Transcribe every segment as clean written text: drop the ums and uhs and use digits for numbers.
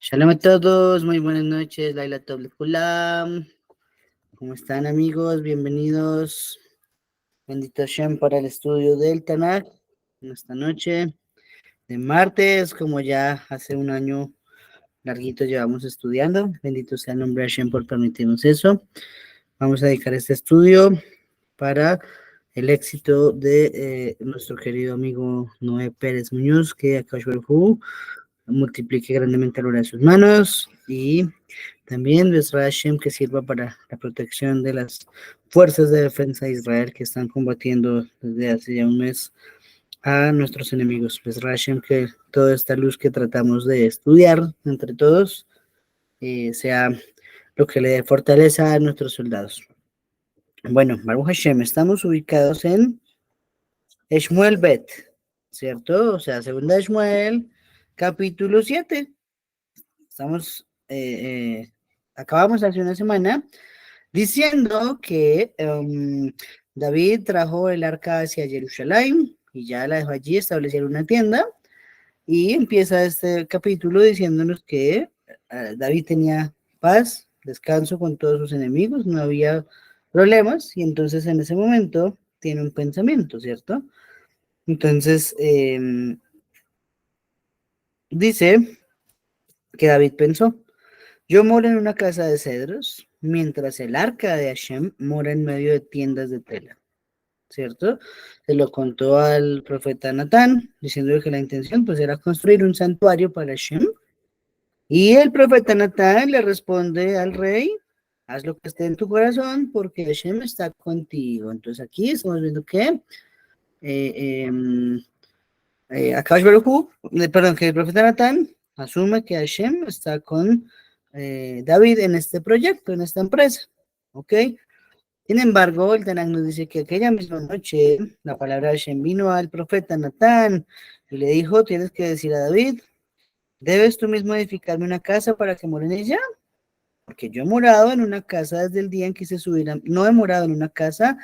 Shalom a todos, muy buenas noches, Laila Toblet Kulam. ¿Cómo están amigos? Bienvenidos. Bendito Hashem para el estudio del Tanakh en esta noche de martes, como ya hace un año larguito llevamos estudiando. Bendito sea el nombre de Hashem por permitirnos eso. Vamos a dedicar este estudio para el éxito de nuestro querido amigo Noé Pérez Muñoz, que Akash Baruj Hu multiplique grandemente la obra de sus manos y también Besra Hashem que sirva para la protección de las fuerzas de defensa de Israel que están combatiendo desde hace ya un mes a nuestros enemigos. Besra Hashem que toda esta luz que tratamos de estudiar entre todos sea lo que le dé fortaleza a nuestros soldados. Bueno, Baruch Hashem, estamos ubicados en Shmuel Bet, ¿cierto? O sea, segunda de Shmuel, capítulo 7. Estamos, acabamos hace una semana diciendo que David trajo el arca hacia Jerusalén y ya la dejó allí, establecieron una tienda y empieza este capítulo diciéndonos que David tenía paz, descanso con todos sus enemigos, no había problemas y entonces en ese momento tiene un pensamiento, ¿cierto? Entonces dice que David pensó: yo moro en una casa de cedros, mientras el arca de Hashem mora en medio de tiendas de tela, ¿cierto? Se lo contó al profeta Natán, diciendo que la intención pues era construir un santuario para Hashem, y el profeta Natán le responde al rey: haz lo que esté en tu corazón, porque Hashem está contigo. Entonces aquí estamos viendo que eh, Akash Baruj Hu, perdón, que el profeta Natán asume que Hashem está con David en este proyecto, en esta empresa, ¿ok? Sin embargo, el Tanakh nos dice que aquella misma noche la palabra de Hashem vino al profeta Natán y le dijo: tienes que decir a David, ¿debes tú mismo edificarme una casa para que more en ella? Porque yo he morado en una casa desde el día en que hice subir, no he morado en una casa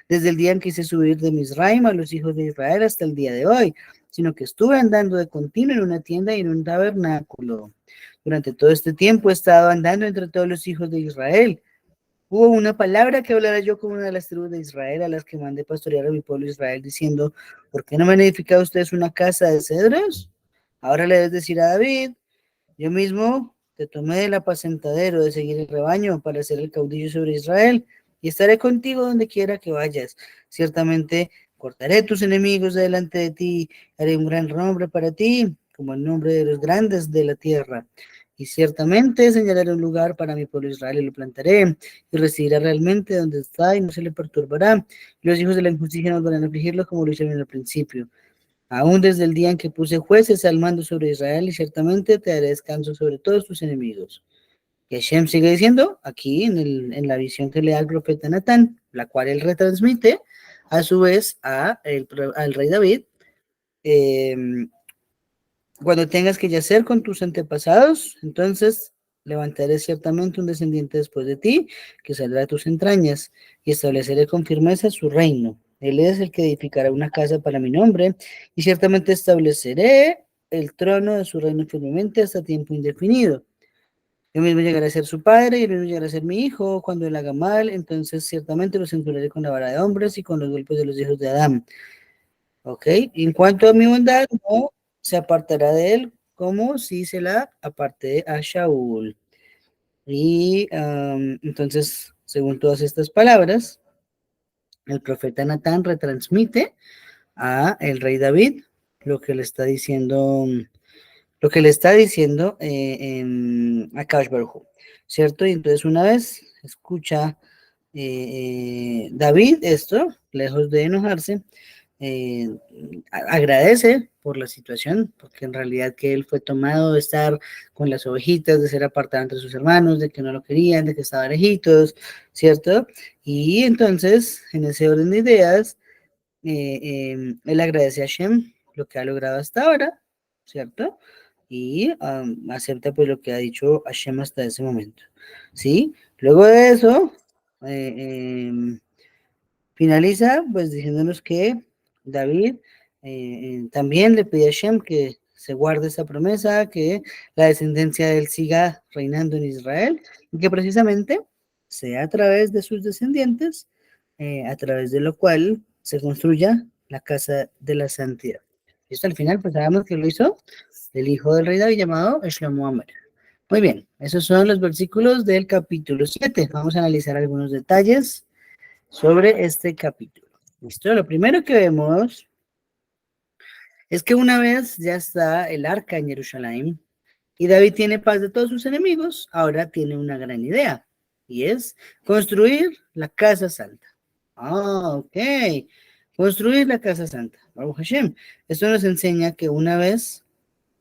desde el día en que hice subir de Misraim a los hijos de Israel hasta el día de hoy, sino que estuve andando de continuo en una tienda y en un tabernáculo. Durante todo este tiempo he estado andando entre todos los hijos de Israel. Hubo una palabra que hablara yo con una de las tribus de Israel a las que mandé pastorear a mi pueblo Israel, diciendo: ¿por qué no me han edificado ustedes una casa de cedros? Ahora le debes decir a David: yo mismo te tomé del apacentadero de seguir el rebaño para ser el caudillo sobre Israel, y estaré contigo donde quiera que vayas. Ciertamente cortaré tus enemigos de delante de ti, haré un gran nombre para ti, como el nombre de los grandes de la tierra. Y ciertamente señalaré un lugar para mi pueblo Israel y lo plantaré, y residirá realmente donde está y no se le perturbará. Y los hijos de la injusticia no van a afligirlo como lo hicieron al principio, aún desde el día en que puse jueces al mando sobre Israel, y ciertamente te daré descanso sobre todos tus enemigos. Y Hashem sigue diciendo aquí en la visión que le da el profeta Natán, la cual él retransmite a su vez al rey David: eh, cuando tengas que yacer con tus antepasados, entonces levantaré ciertamente un descendiente después de ti, que saldrá de tus entrañas, y estableceré con firmeza su reino. Él es el que edificará una casa para mi nombre, y ciertamente estableceré el trono de su reino firmemente hasta tiempo indefinido. Yo mismo llegaré a ser su padre, y él mismo llegará a ser mi hijo. Cuando él haga mal, entonces ciertamente lo censuraré con la vara de hombres y con los golpes de los hijos de Adán. ¿Ok? En cuanto a mi bondad, no se apartará de él como si se la aparté a Shaul. Y entonces, según todas estas palabras, el profeta Natán retransmite a el rey David lo que le está diciendo, a Kadosh Baruj Hu, ¿cierto? Y entonces una vez escucha David esto, lejos de enojarse, eh, agradece por la situación, porque en realidad que él fue tomado de estar con las ovejitas, de ser apartado entre sus hermanos, de que no lo querían, de que estaba lejitos, ¿cierto? Y entonces, en ese orden de ideas, él agradece a Hashem lo que ha logrado hasta ahora, ¿cierto? Y acepta pues lo que ha dicho Hashem hasta ese momento, ¿sí? Luego de eso, finaliza pues diciéndonos que David también le pide a Hashem que se guarde esa promesa, que la descendencia de él siga reinando en Israel y que precisamente sea a través de sus descendientes, a través de lo cual se construya la casa de la santidad. Esto al final, pues sabemos que lo hizo el hijo del rey David llamado Shlomo Amelech. Muy bien, esos son los versículos del capítulo 7. Vamos a analizar algunos detalles sobre este capítulo. ¿Listo? Lo primero que vemos es que una vez ya está el arca en Jerusalén y David tiene paz de todos sus enemigos, ahora tiene una gran idea y es construir la casa santa. Ah, ok. Construir la casa santa. Baruch Hashem. Esto nos enseña que una vez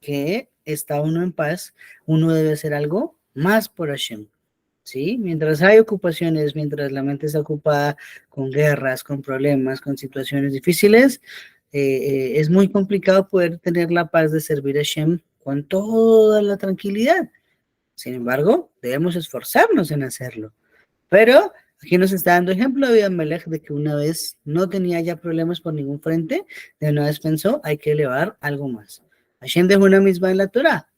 que está uno en paz, uno debe hacer algo más por Hashem. ¿Sí? Mientras hay ocupaciones, mientras la mente está ocupada con guerras, con problemas, con situaciones difíciles, es muy complicado poder tener la paz de servir a Hashem con toda la tranquilidad. Sin embargo, debemos esforzarnos en hacerlo. Pero aquí nos está dando ejemplo de Abimelech de que una vez no tenía ya problemas por ningún frente, de una vez pensó, hay que elevar algo más. Hashem dejó una misma en la Torah,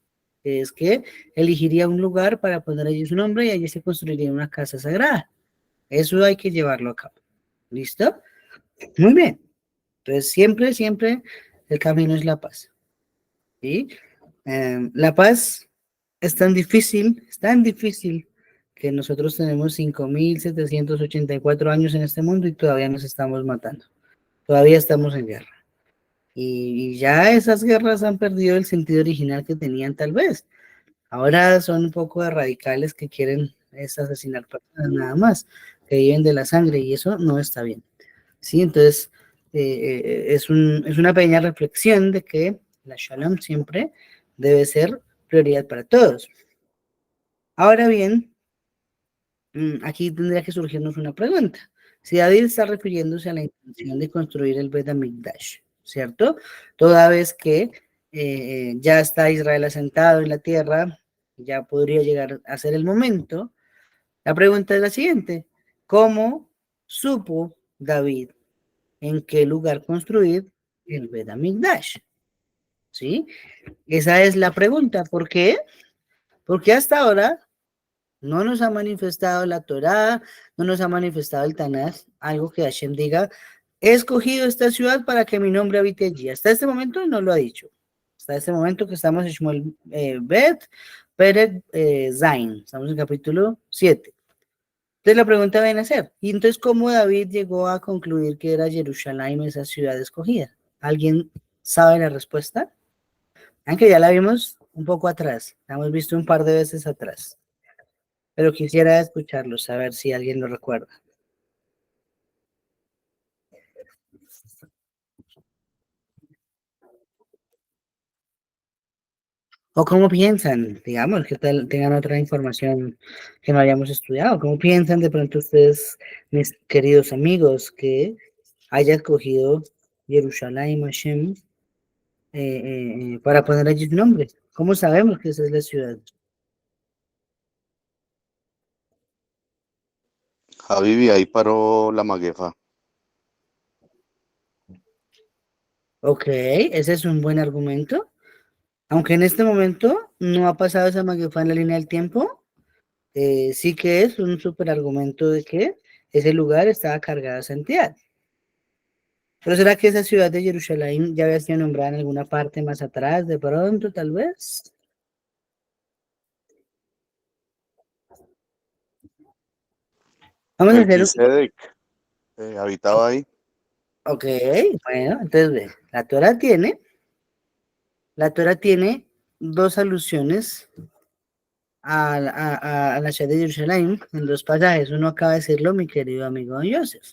que es que elegiría un lugar para poner allí su nombre y allí se construiría una casa sagrada. Eso hay que llevarlo a cabo. ¿Listo? Muy bien. Entonces, siempre el camino es la paz. ¿Sí? La paz es tan difícil que nosotros tenemos 5.784 años en este mundo y todavía nos estamos matando. Todavía estamos en guerra. Y ya esas guerras han perdido el sentido original que tenían tal vez. Ahora son un poco de radicales que quieren asesinar personas nada más, que viven de la sangre y eso no está bien. ¿Sí? Entonces, es una pequeña reflexión de que la Shalom siempre debe ser prioridad para todos. Ahora bien, aquí tendría que surgirnos una pregunta. Si David está refiriéndose a la intención de construir el Bet HaMikdash, ¿cierto? Toda vez que ya está Israel asentado en la tierra, ya podría llegar a ser el momento. La pregunta es la siguiente: ¿cómo supo David en qué lugar construir el Bet HaMikdash? ¿Sí? Esa es la pregunta. ¿Por qué? Porque hasta ahora no nos ha manifestado la Torá, no nos ha manifestado el Tanaj, algo que Hashem diga, he escogido esta ciudad para que mi nombre habite allí. Hasta este momento no lo ha dicho. Hasta este momento que estamos en Shmuel Bet, Peret Zain, estamos en capítulo 7. Entonces la pregunta viene a ser, ¿y entonces cómo David llegó a concluir que era Jerusalén esa ciudad escogida? ¿Alguien sabe la respuesta? Aunque ya la vimos un poco atrás, la hemos visto un par de veces atrás, pero quisiera escucharlo, saber si alguien lo recuerda. O cómo piensan, digamos, que tal, tengan otra información que no hayamos estudiado. ¿Cómo piensan de pronto ustedes, mis queridos amigos, que haya escogido Jerusalén, Hashem, para poner allí su nombre? ¿Cómo sabemos que esa es la ciudad? Habibi, ahí paró la maguefa. Ok, ese es un buen argumento. Aunque en este momento no ha pasado esa maguefa en la línea del tiempo, sí que es un súper argumento de que ese lugar estaba cargado de santidad. Pero ¿será que esa ciudad de Jerusalén ya había sido nombrada en alguna parte más atrás, de pronto, tal vez? Vamos a hacer un... Melquisedec habitaba ahí. Ok, bueno, entonces ve, la Torah tiene dos alusiones a la ciudad de Jerusalén en dos pasajes. Uno acaba de decirlo, mi querido amigo Joseph,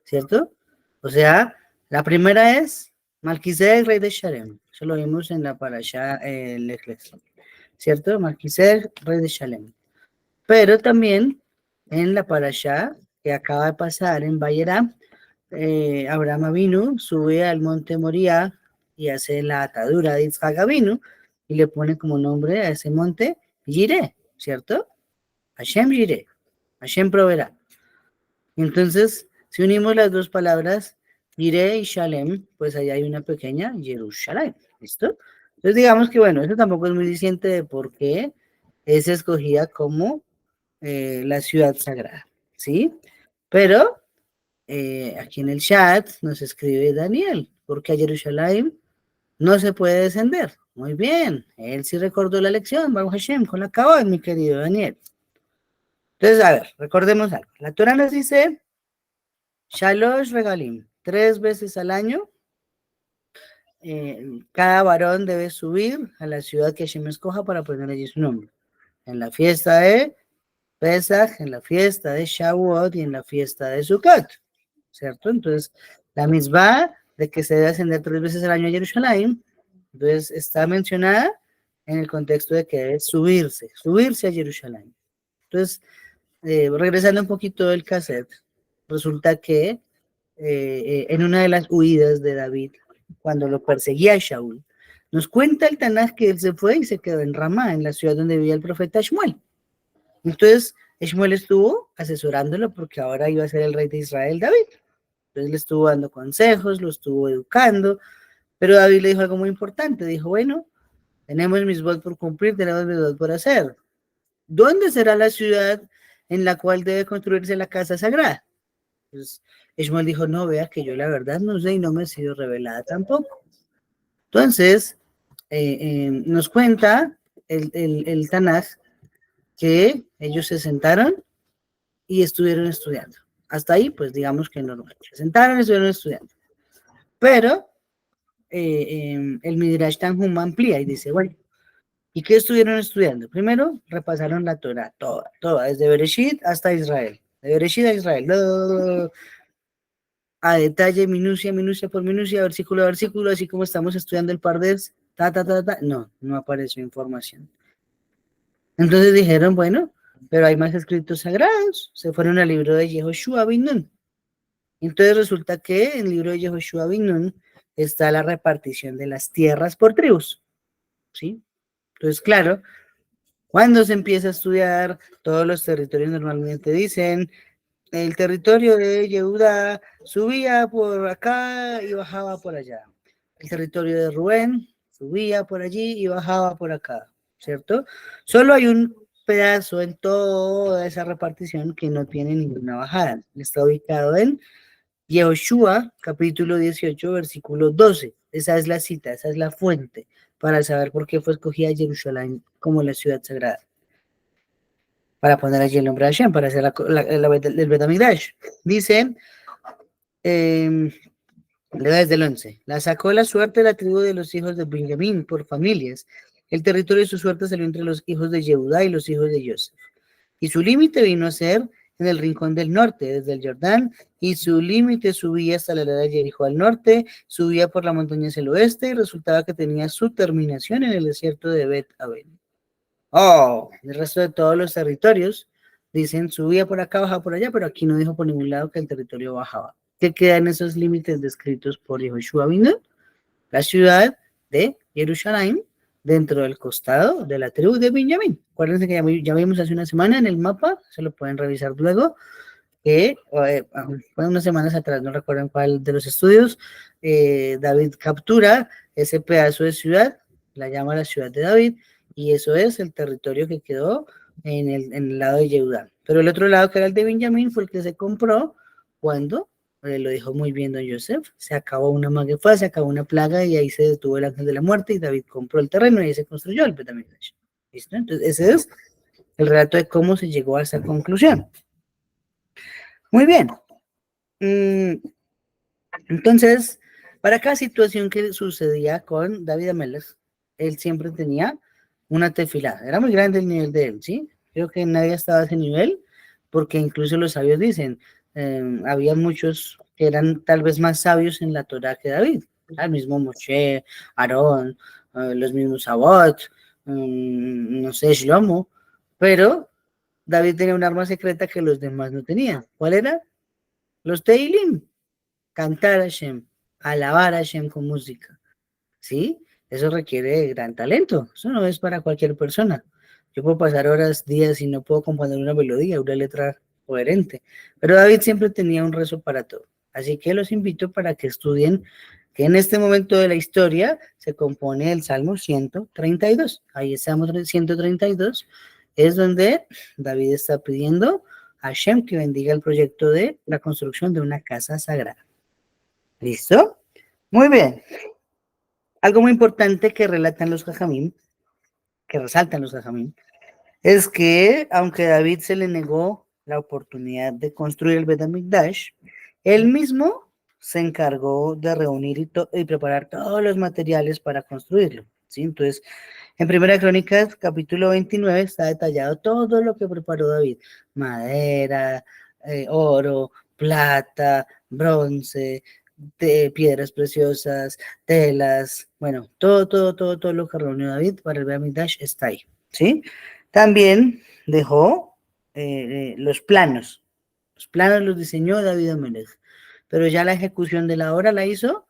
¿cierto? O sea, la primera es Malquisedec, rey de Shalem. Eso lo vimos en la parasha Lech, ¿cierto? Malquisedec, rey de Shalem. Pero también en la parasha que acaba de pasar en Bayera, Abraham Avinu sube al monte Moriah y hace la atadura de Yitzhak Avinu y le pone como nombre a ese monte Jireh, ¿cierto? Hashem Jireh, Hashem proveerá. Entonces, si unimos las dos palabras, Jireh y Shalem, pues ahí hay una pequeña Jerusalén, ¿listo? Entonces digamos que bueno, eso tampoco es muy diciente de por qué es escogida como la ciudad sagrada, ¿sí? Pero aquí en el chat nos escribe Daniel, porque a Jerusalén no se puede descender. Muy bien, él sí recordó la lección, Baruch Hashem, con la cabal, mi querido Daniel. Entonces, a ver, recordemos algo. La Torah nos dice, Shalosh Regalim, 3 veces al año, cada varón debe subir a la ciudad que Hashem escoja para poner allí su nombre. En la fiesta de Pesach, en la fiesta de Shavuot y en la fiesta de Sukkot, ¿cierto? Entonces, la misma de que se debe ascender 3 veces al año a Jerusalén, entonces está mencionada en el contexto de que debe subirse a Jerusalén. Entonces, regresando un poquito del cassette, resulta que en una de las huidas de David, cuando lo perseguía a Shaul, nos cuenta el Tanaj que él se fue y se quedó en Ramá, en la ciudad donde vivía el profeta Shmuel. Entonces, Shmuel estuvo asesorándolo porque ahora iba a ser el rey de Israel, David. Entonces le estuvo dando consejos, lo estuvo educando, pero David le dijo algo muy importante. Dijo, bueno, tenemos mis votos por cumplir, tenemos mis votos por hacer. ¿Dónde será la ciudad en la cual debe construirse la casa sagrada? Entonces, Shmuel dijo, no, vea que yo la verdad no sé y no me he sido revelada tampoco. Entonces, nos cuenta el Tanaj que ellos se sentaron y estuvieron estudiando. Hasta ahí, pues digamos que normal. Se sentaron y estuvieron estudiando. Pero el Midrash Tanhum amplía y dice, bueno, ¿y qué estuvieron estudiando? Primero, repasaron la Torah, toda, desde Bereshit hasta Israel. De Bereshit a Israel, a detalle, minucia por minucia, versículo a versículo, así como estamos estudiando el Pardes, no apareció información. Entonces dijeron, bueno, pero hay más escritos sagrados, se fueron al libro de Yehoshua bin Nun. Entonces resulta que en el libro de Yehoshua bin Nun está la repartición de las tierras por tribus, ¿sí? Entonces, claro, cuando se empieza a estudiar, todos los territorios normalmente dicen, el territorio de Yehuda subía por acá y bajaba por allá. El territorio de Rubén subía por allí y bajaba por acá, ¿cierto? Solo hay un pedazo en toda esa repartición que no tiene ninguna bajada. Está ubicado en Yehoshua, capítulo 18, versículo 12. Esa es la cita, esa es la fuente para saber por qué fue escogida Jerusalén como la ciudad sagrada. Para poner allí el nombre de Hashem, para hacer el Betamigdash. Dice, desde el 11, la sacó la suerte de la tribu de los hijos de Benjamín por familias. El territorio de su suerte salió entre los hijos de Yehudá y los hijos de Joseph. Y su límite vino a ser en el rincón del norte, desde el Jordán, y su límite subía hasta la ladera de Jericó al norte, subía por la montaña hacia el oeste, y resultaba que tenía su terminación en el desierto de Bet Abel. El resto de todos los territorios dicen subía por acá, bajaba por allá, pero aquí no dijo por ningún lado que el territorio bajaba. ¿Qué quedan esos límites descritos por Yehoshua bin Nun? La ciudad de Jerusalén, dentro del costado de la tribu de Benjamín. Acuérdense que ya vimos hace una semana en el mapa, se lo pueden revisar luego, que fue unas semanas atrás, no recuerdo en cuál de los estudios, David captura ese pedazo de ciudad, la llama la ciudad de David, y eso es el territorio que quedó en el lado de Yehudá. Pero el otro lado, que era el de Benjamín, fue el que se compró cuando, lo dijo muy bien don Joseph, se acabó una maguefa, se acabó una plaga y ahí se detuvo el ángel de la muerte y David compró el terreno y ahí se construyó el Betamigdash. ¿Listo? Entonces ese es el relato de cómo se llegó a esa conclusión. Muy bien. Entonces, para cada situación que sucedía con David Amelech, él siempre tenía una tefilá. Era muy grande el nivel de él, ¿sí? Creo que nadie estaba a ese nivel, porque incluso los sabios dicen, había muchos que eran tal vez más sabios en la Torá que David. El mismo Moshe, Aarón, los mismos Sabot, no sé, Shlomo, pero David tenía un arma secreta que los demás no tenían. ¿Cuál era? Los Teilim. Cantar a Hashem, alabar a Hashem con música, ¿sí? Eso requiere gran talento, eso no es para cualquier persona. Yo puedo pasar horas, días y no puedo componer una melodía, una letra coherente, pero David siempre tenía un rezo para todo. Así que los invito para que estudien que en este momento de la historia se compone el Salmo 132. Ahí estamos en el 132, es donde David está pidiendo a Hashem que bendiga el proyecto de la construcción de una casa sagrada. ¿Listo? Muy bien. Algo muy importante que relatan los Jajamim, que resaltan los Jajamim, es que aunque David se le negó la oportunidad de construir el Bet HaMikdash, él mismo se encargó de reunir y preparar todos los materiales para construirlo, ¿sí? Entonces, en Primera Crónicas, capítulo 29, está detallado todo lo que preparó David: madera, oro, plata, bronce, piedras preciosas, telas, bueno, todo lo que reunió David para el Bet HaMikdash está ahí, ¿sí? También dejó los planos. Los planos los diseñó David Amelech, pero ya la ejecución de la obra la hizo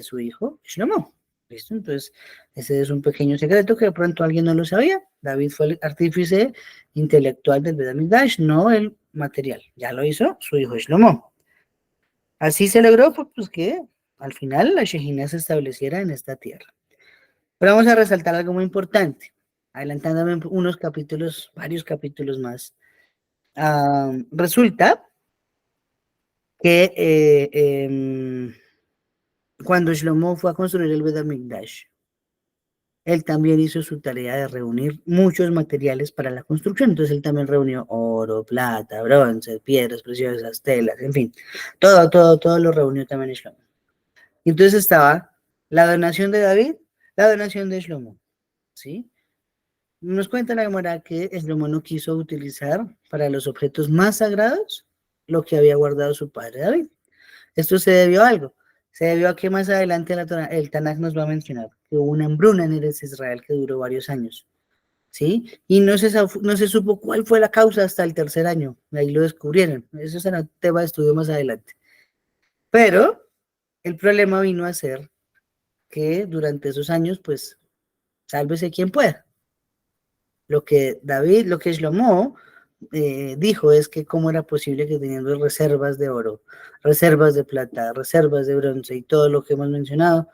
su hijo Shlomo. ¿Listo? Entonces, ese es un pequeño secreto que de pronto alguien no lo sabía. David fue el artífice intelectual del Bet HaMikdash, no el material. Ya lo hizo su hijo Shlomo. Así se logró pues que al final la Shejina se estableciera en esta tierra. Pero vamos a resaltar algo muy importante, adelantándome unos capítulos, varios capítulos más. Resulta que cuando Shlomo fue a construir el Bet HaMikdash, él también hizo su tarea de reunir muchos materiales para la construcción. Entonces él también reunió oro, plata, bronce, piedras preciosas, telas, en fin, todo lo reunió también Shlomo. Entonces estaba la donación de David, la donación de Shlomo, ¿sí? Nos cuenta la Gemara que Shlomo no quiso utilizar para los objetos más sagrados lo que había guardado su padre David. Esto se debió a algo. Se debió a que más adelante el Tanaj nos va a mencionar que hubo una hambruna en Eretz Israel que duró varios años, ¿sí? Y no se supo cuál fue la causa hasta el tercer año. Ahí lo descubrieron. Eso será un tema de estudio más adelante. Pero el problema vino a ser que durante esos años, pues, sálvese quien pueda. Lo que Shlomo dijo es que cómo era posible que teniendo reservas de oro, reservas de plata, reservas de bronce y todo lo que hemos mencionado,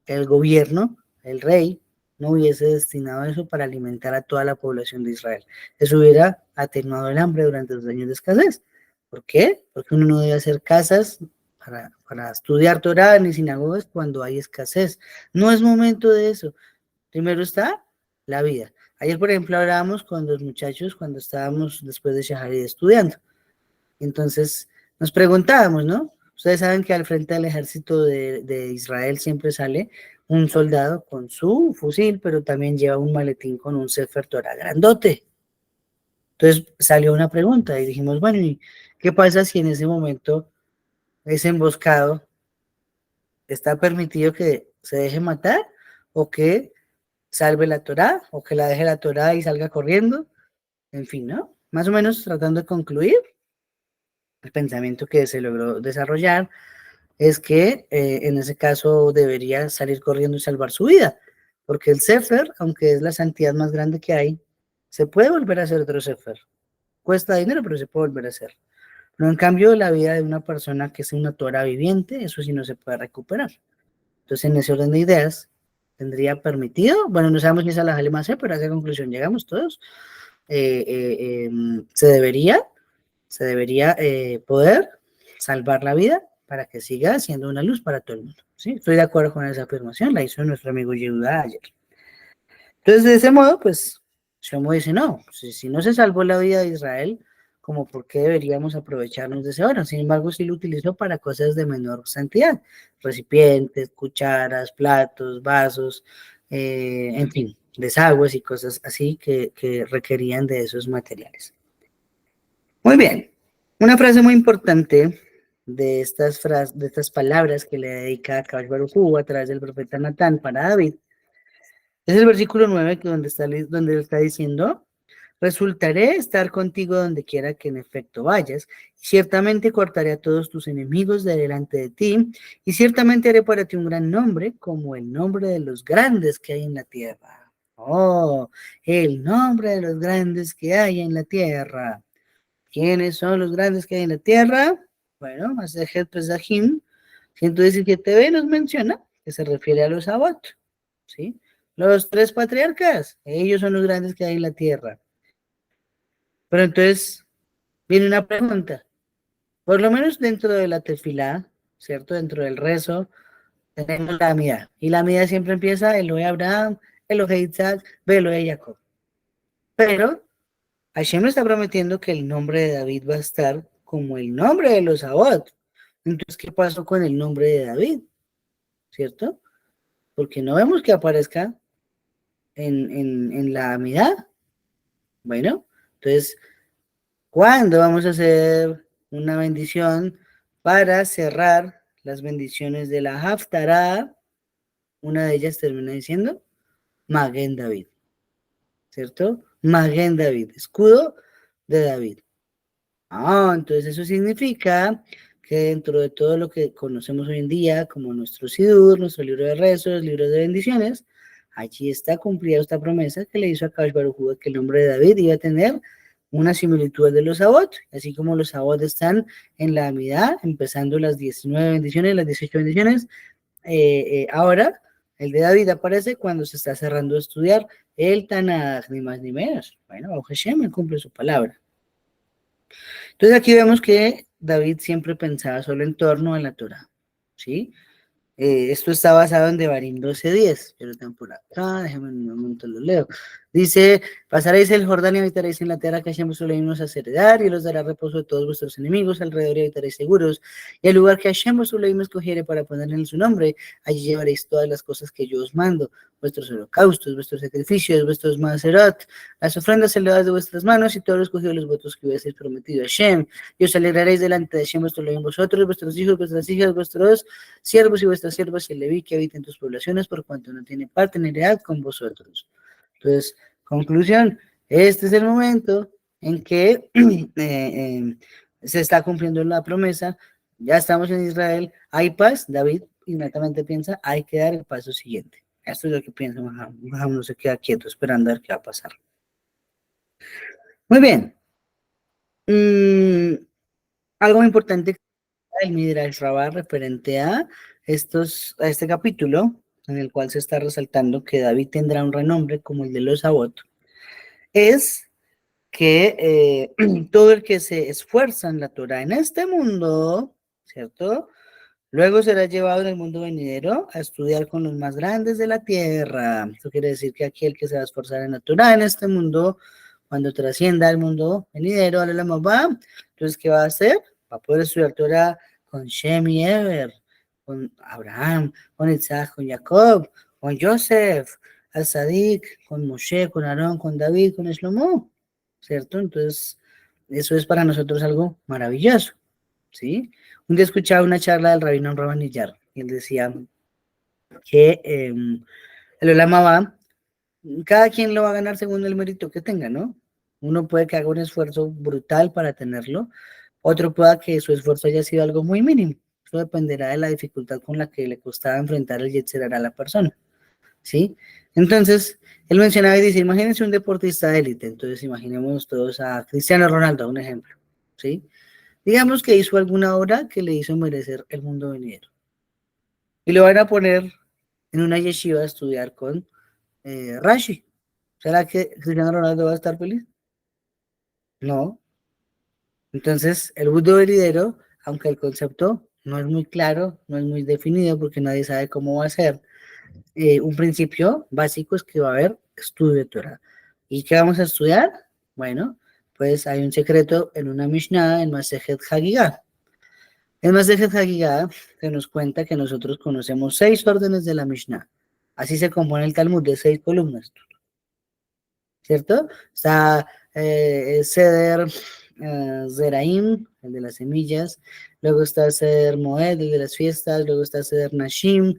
el gobierno, el rey, no hubiese destinado eso para alimentar a toda la población de Israel. Eso hubiera atenuado el hambre durante los años de escasez. ¿Por qué? Porque uno no debe hacer casas para estudiar Torah ni sinagogas cuando hay escasez. No es momento de eso. Primero está la vida. Ayer, por ejemplo, hablábamos con los muchachos cuando estábamos después de Shaharit estudiando. Entonces, nos preguntábamos, ¿no? Ustedes saben que al frente del ejército de Israel siempre sale un soldado con su fusil, pero también lleva un maletín con un Sefer Torah grandote. Entonces salió una pregunta y dijimos, bueno, ¿y qué pasa si en ese momento ese emboscado está permitido que se deje matar o que salve la Torah o que la deje la Torah y salga corriendo? En fin, ¿no? Más o menos tratando de concluir, el pensamiento que se logró desarrollar es que en ese caso debería salir corriendo y salvar su vida, porque el Sefer, aunque es la santidad más grande que hay, se puede volver a hacer otro Sefer. Cuesta dinero, pero se puede volver a hacer. No, en cambio, la vida de una persona que es una Torah viviente, eso sí no se puede recuperar. Entonces, en ese orden de ideas, tendría permitido, bueno, no sabemos si es a la Jalema C, pero a esa conclusión llegamos todos, se debería poder salvar la vida para que siga siendo una luz para todo el mundo, ¿sí? Estoy de acuerdo con esa afirmación, la hizo nuestro amigo Yehuda ayer. Entonces, de ese modo, pues, Shlomo dice, no, si no se salvó la vida de Israel, como por qué deberíamos aprovecharnos de ese oro. Sin embargo, sí lo utilizó para cosas de menor santidad, recipientes, cucharas, platos, vasos, en fin, desagües y cosas así que requerían de esos materiales. Muy bien, una frase muy importante de estas palabras que le dedica Akadosh Baruj Hu a través del profeta Natán para David, es el versículo 9 que donde él está diciendo, resultaré estar contigo donde quiera que en efecto vayas, y ciertamente cortaré a todos tus enemigos de delante de ti, y ciertamente haré para ti un gran nombre, como el nombre de los grandes que hay en la tierra. Oh, el nombre de los grandes que hay en la tierra. ¿Quiénes son los grandes que hay en la tierra? Bueno, Masejet Pesachim 117b nos menciona que se refiere a los Abot, ¿sí? Los tres patriarcas, ellos son los grandes que hay en la tierra. Pero entonces viene una pregunta, por lo menos dentro de la tefilá, ¿cierto? Dentro del rezo, tenemos la amida. Y la amida siempre empieza Elohe Abraham, Elohe Isaac, Elohe Jacob. Pero Hashem está prometiendo que el nombre de David va a estar como el nombre de los Abot. Entonces, ¿qué pasó con el nombre de David? ¿Cierto? Porque no vemos que aparezca en la amida. Bueno, entonces, ¿cuándo vamos a hacer una bendición para cerrar las bendiciones de la Haftarah? Una de ellas termina diciendo Maguen David, ¿cierto? Maguen David, escudo de David. Entonces eso significa que dentro de todo lo que conocemos hoy en día, como nuestro Sidur, nuestro libro de rezos, libro de bendiciones, allí está cumplida esta promesa que le hizo a Kadosh Baruj Hu, que el nombre de David iba a tener una similitud de los Sabot, así como los Sabot están en la Amidá, empezando las 19 bendiciones, las 18 bendiciones. Ahora, el de David aparece cuando se está cerrando a estudiar el Tanaj, ni más ni menos. Bueno, Baruj Hashem cumple su palabra. Entonces aquí vemos que David siempre pensaba solo en torno a la Torah, ¿sí? Esto está basado en Devarim 12:10, pero por acá, déjenme un momento lo leo. Dice, pasaréis el Jordán y habitaréis en la tierra que Hashem vuestro Elohim nos hace heredar, y los dará reposo de todos vuestros enemigos alrededor y habitaréis seguros. Y el lugar que Hashem vuestro Elohim escogiere para poner en su nombre, allí llevaréis todas las cosas que yo os mando, vuestros holocaustos, vuestros sacrificios, vuestros maserot, las ofrendas elevadas de vuestras manos, y todos los escogidos los votos que hubieseis prometido a Hashem. Y os alegraréis delante de Hashem vuestro Elohim, vosotros, vuestros hijos, vuestras hijas, vuestros siervos y vuestras siervas y el Leví que habita en tus poblaciones, por cuanto no tiene parte ni heredad con vosotros. Entonces, conclusión, este es el momento en que se está cumpliendo la promesa, ya estamos en Israel, hay paz. David inmediatamente piensa, hay que dar el paso siguiente. Esto es lo que piensa, no se queda quieto esperando a ver qué va a pasar. Muy bien. Algo importante, el Midrash Rabbah referente a este capítulo, en el cual se está resaltando que David tendrá un renombre como el de los Sabot, es que todo el que se esfuerza en la Torah en este mundo, ¿cierto? Luego será llevado en el mundo venidero a estudiar con los más grandes de la tierra. Esto quiere decir que aquel que se va a esforzar en la Torah en este mundo, cuando trascienda al mundo venidero, al Olam Abba, entonces, ¿qué va a hacer? Va a poder estudiar Torah con Shem y Eber, con Abraham, con Isaac, con Jacob, con Joseph, al Sadik, con Moshe, con Aarón, con David, con Shlomo, ¿cierto? Entonces, eso es para nosotros algo maravilloso, ¿sí? Un día escuchaba una charla del rabino Rabanillar, y él decía que el Olam Abba, cada quien lo va a ganar según el mérito que tenga, ¿no? Uno puede que haga un esfuerzo brutal para tenerlo, otro pueda que su esfuerzo haya sido algo muy mínimo. Eso dependerá de la dificultad con la que le costaba enfrentar el Yetzer Hara a la persona, ¿sí? Entonces, él mencionaba y dice, imagínense un deportista de élite, entonces imaginemos todos a Cristiano Ronaldo, un ejemplo, ¿sí? Digamos que hizo alguna obra que le hizo merecer el mundo venidero. Y lo van a poner en una yeshiva a estudiar con Rashi. ¿Será que Cristiano Ronaldo va a estar feliz? No. Entonces, el mundo venidero, aunque el concepto no es muy claro, no es muy definido porque nadie sabe cómo va a ser, un principio básico es que va a haber estudio de Torah. ¿Y qué vamos a estudiar? Bueno, pues hay un secreto en una Mishnah, en Masejet Hagigah. En Masejet Hagigah se nos cuenta que nosotros conocemos 6 órdenes de la Mishnah. Así se compone el Talmud, de 6 columnas, ¿cierto? Está Seder Zeraim, el de las semillas, luego está Seder Moed, el de las fiestas, luego está Seder Nashim,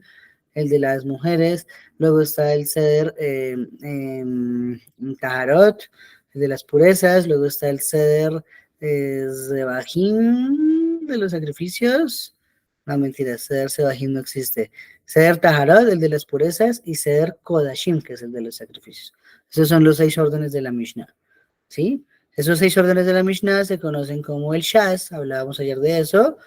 el de las mujeres, luego está el Seder Taharot, el de las purezas, luego está el Seder Zebahim, de los sacrificios. No, mentira, Seder Zebahim no existe. Seder Taharot, el de las purezas, y Seder Kodashim, que es el de los sacrificios. Esos son los 6 órdenes de la Mishnah, ¿sí? Esos 6 órdenes de la Mishnah se conocen como el Shas, hablábamos ayer de eso,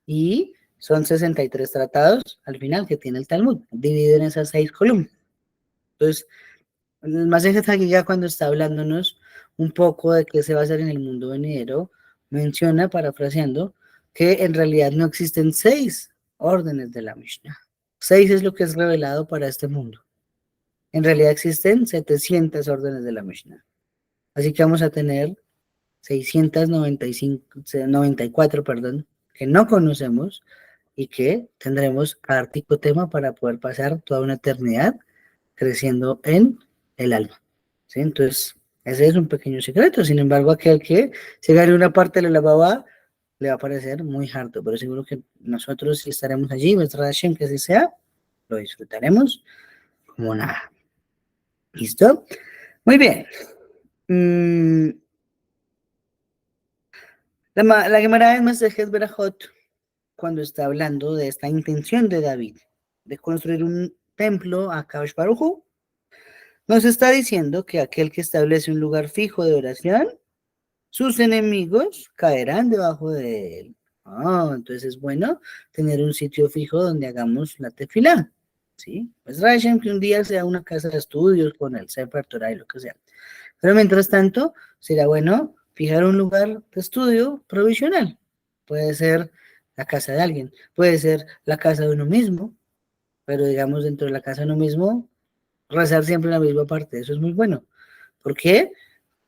y Son 63 tratados al final que tiene el Talmud, dividido en esas 6 columnas. Entonces, el Masejet Hagigah, cuando está hablándonos un poco de qué se va a hacer en el mundo venidero, menciona, parafraseando, que en realidad no existen 6 órdenes de la Mishnah. 6 es lo que es revelado para este mundo. En realidad existen 700 órdenes de la Mishnah. Así que vamos a tener 694, perdón, que no conocemos y que tendremos artículo tema para poder pasar toda una eternidad creciendo en el alma. ¿Sí? Entonces, ese es un pequeño secreto. Sin embargo, aquel que se gane una parte de la baba le va a parecer muy harto, pero seguro que nosotros si estaremos allí, nuestra Hashem, que así sea, lo disfrutaremos como nada. ¿Listo? Muy bien. La Gemara en Masejet Berajot, cuando está hablando de esta intención de David de construir un templo a Kadosh Baruj Hu, nos está diciendo que aquel que establece un lugar fijo de oración, sus enemigos caerán debajo de él. Entonces es bueno tener un sitio fijo donde hagamos la tefilá. ¿Sí? Pues Rashem que un día sea una casa de estudios con el Sefer Torah y lo que sea. Pero mientras tanto, será bueno fijar un lugar de estudio provisional. Puede ser la casa de alguien, puede ser la casa de uno mismo, pero digamos dentro de la casa de uno mismo, rezar siempre la misma parte. Eso es muy bueno. ¿Por qué?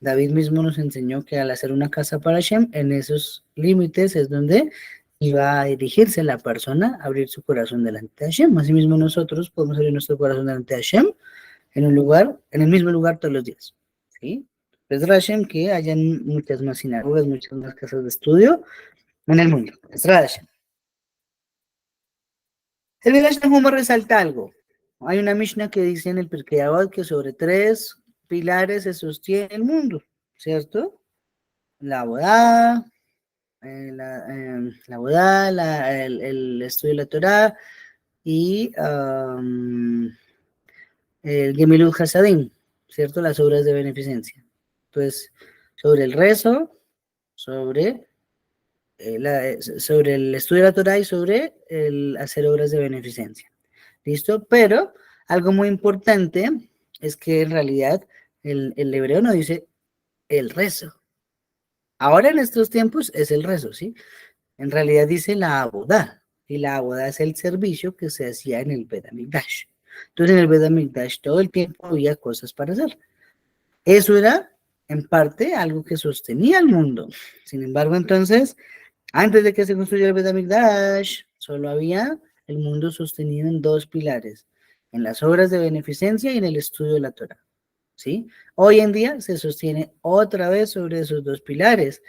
David mismo nos enseñó que al hacer una casa para Hashem, en esos límites es donde iba a dirigirse la persona a abrir su corazón delante de Hashem. Asimismo nosotros podemos abrir nuestro corazón delante de Hashem en un lugar, en el mismo lugar todos los días. ¿Sí? Es Hashem que hayan muchas más sinagogas, muchas más casas de estudio en el mundo. Es Hashem. El Midrash Tanhuma resalta algo. Hay una Mishnah que dice en el Pirkei Avot que sobre 3 pilares se sostiene el mundo, ¿cierto? La bodá, el estudio de la Torah y el Gemilut Hasadim, ¿cierto? Las obras de beneficencia. Entonces, sobre el rezo, sobre el estudio de la Torah y sobre el hacer obras de beneficencia. ¿Listo? Pero algo muy importante es que en realidad el hebreo no dice el rezo. Ahora en estos tiempos es el rezo, ¿sí? En realidad dice la abodá, y la abodá es el servicio que se hacía en el Bet HaMikdash. Entonces en el Bet HaMikdash todo el tiempo había cosas para hacer. Eso era en parte algo que sostenía al mundo. Sin embargo, entonces, antes de que se construyera el Bet HaMikdash, solo había el mundo sostenido en 2 pilares, en las obras de beneficencia y en el estudio de la Torah. ¿Sí? Hoy en día se sostiene otra vez sobre esos 2 pilares.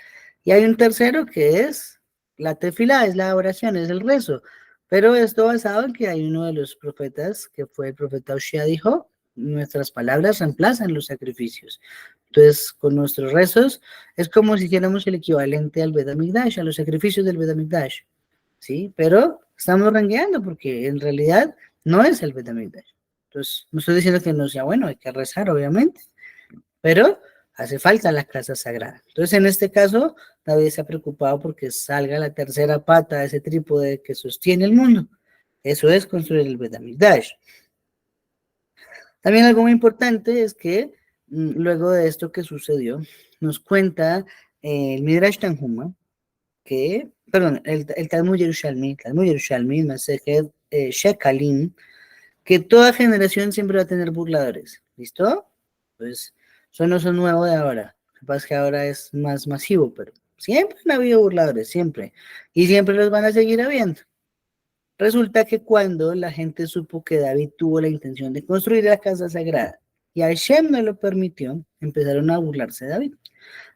Y hay un tercero que es la tefilá, es la oración, es el rezo. Pero esto basado en que hay uno de los profetas, que fue el profeta Oshea, dijo, nuestras palabras reemplazan los sacrificios. Entonces, con nuestros rezos, es como si hiciéramos el equivalente al Bet HaMikdash, a los sacrificios del Bet HaMikdash, ¿sí? Pero estamos rengueando porque en realidad no es el Bet HaMikdash. Entonces, no estoy diciendo que no sea bueno, hay que rezar, obviamente, pero hace falta la casa sagrada. Entonces, en este caso, David se ha preocupado porque salga la tercera pata de ese trípode que sostiene el mundo. Eso es construir el Bet HaMikdash. También algo muy importante es que luego de esto que sucedió, nos cuenta el Midrash Tanhuma, el Talmud Yerushalmi, Masejet Shekalim, que toda generación siempre va a tener burladores. ¿Listo? Pues eso no es nuevo de ahora. Lo que pasa es que ahora es más masivo, pero siempre han habido burladores, siempre. Y siempre los van a seguir habiendo. Resulta que cuando la gente supo que David tuvo la intención de construir la casa sagrada y Hashem no lo permitió, empezaron a burlarse de David,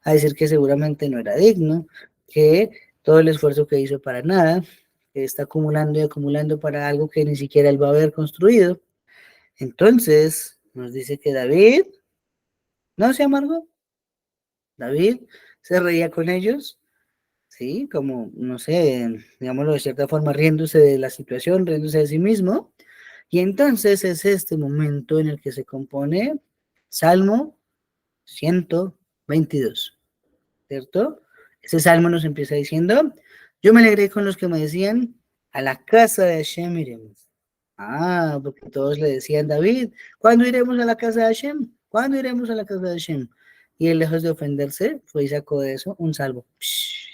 a decir que seguramente no era digno, que todo el esfuerzo que hizo para nada, que está acumulando y acumulando para algo que ni siquiera él va a haber construido. Entonces nos dice que David no se amargó, David se reía con ellos, ¿sí? Como, no sé, digámoslo de cierta forma, riéndose de la situación, riéndose de sí mismo. Y entonces es este momento en el que se compone Salmo 122, ¿cierto? Ese salmo nos empieza diciendo, yo me alegré con los que me decían, a la casa de Hashem iremos. Ah, porque todos le decían, David, ¿cuándo iremos a la casa de Hashem? ¿Cuándo iremos a la casa de Hashem? Y él, lejos de ofenderse, fue y sacó de eso un salvo.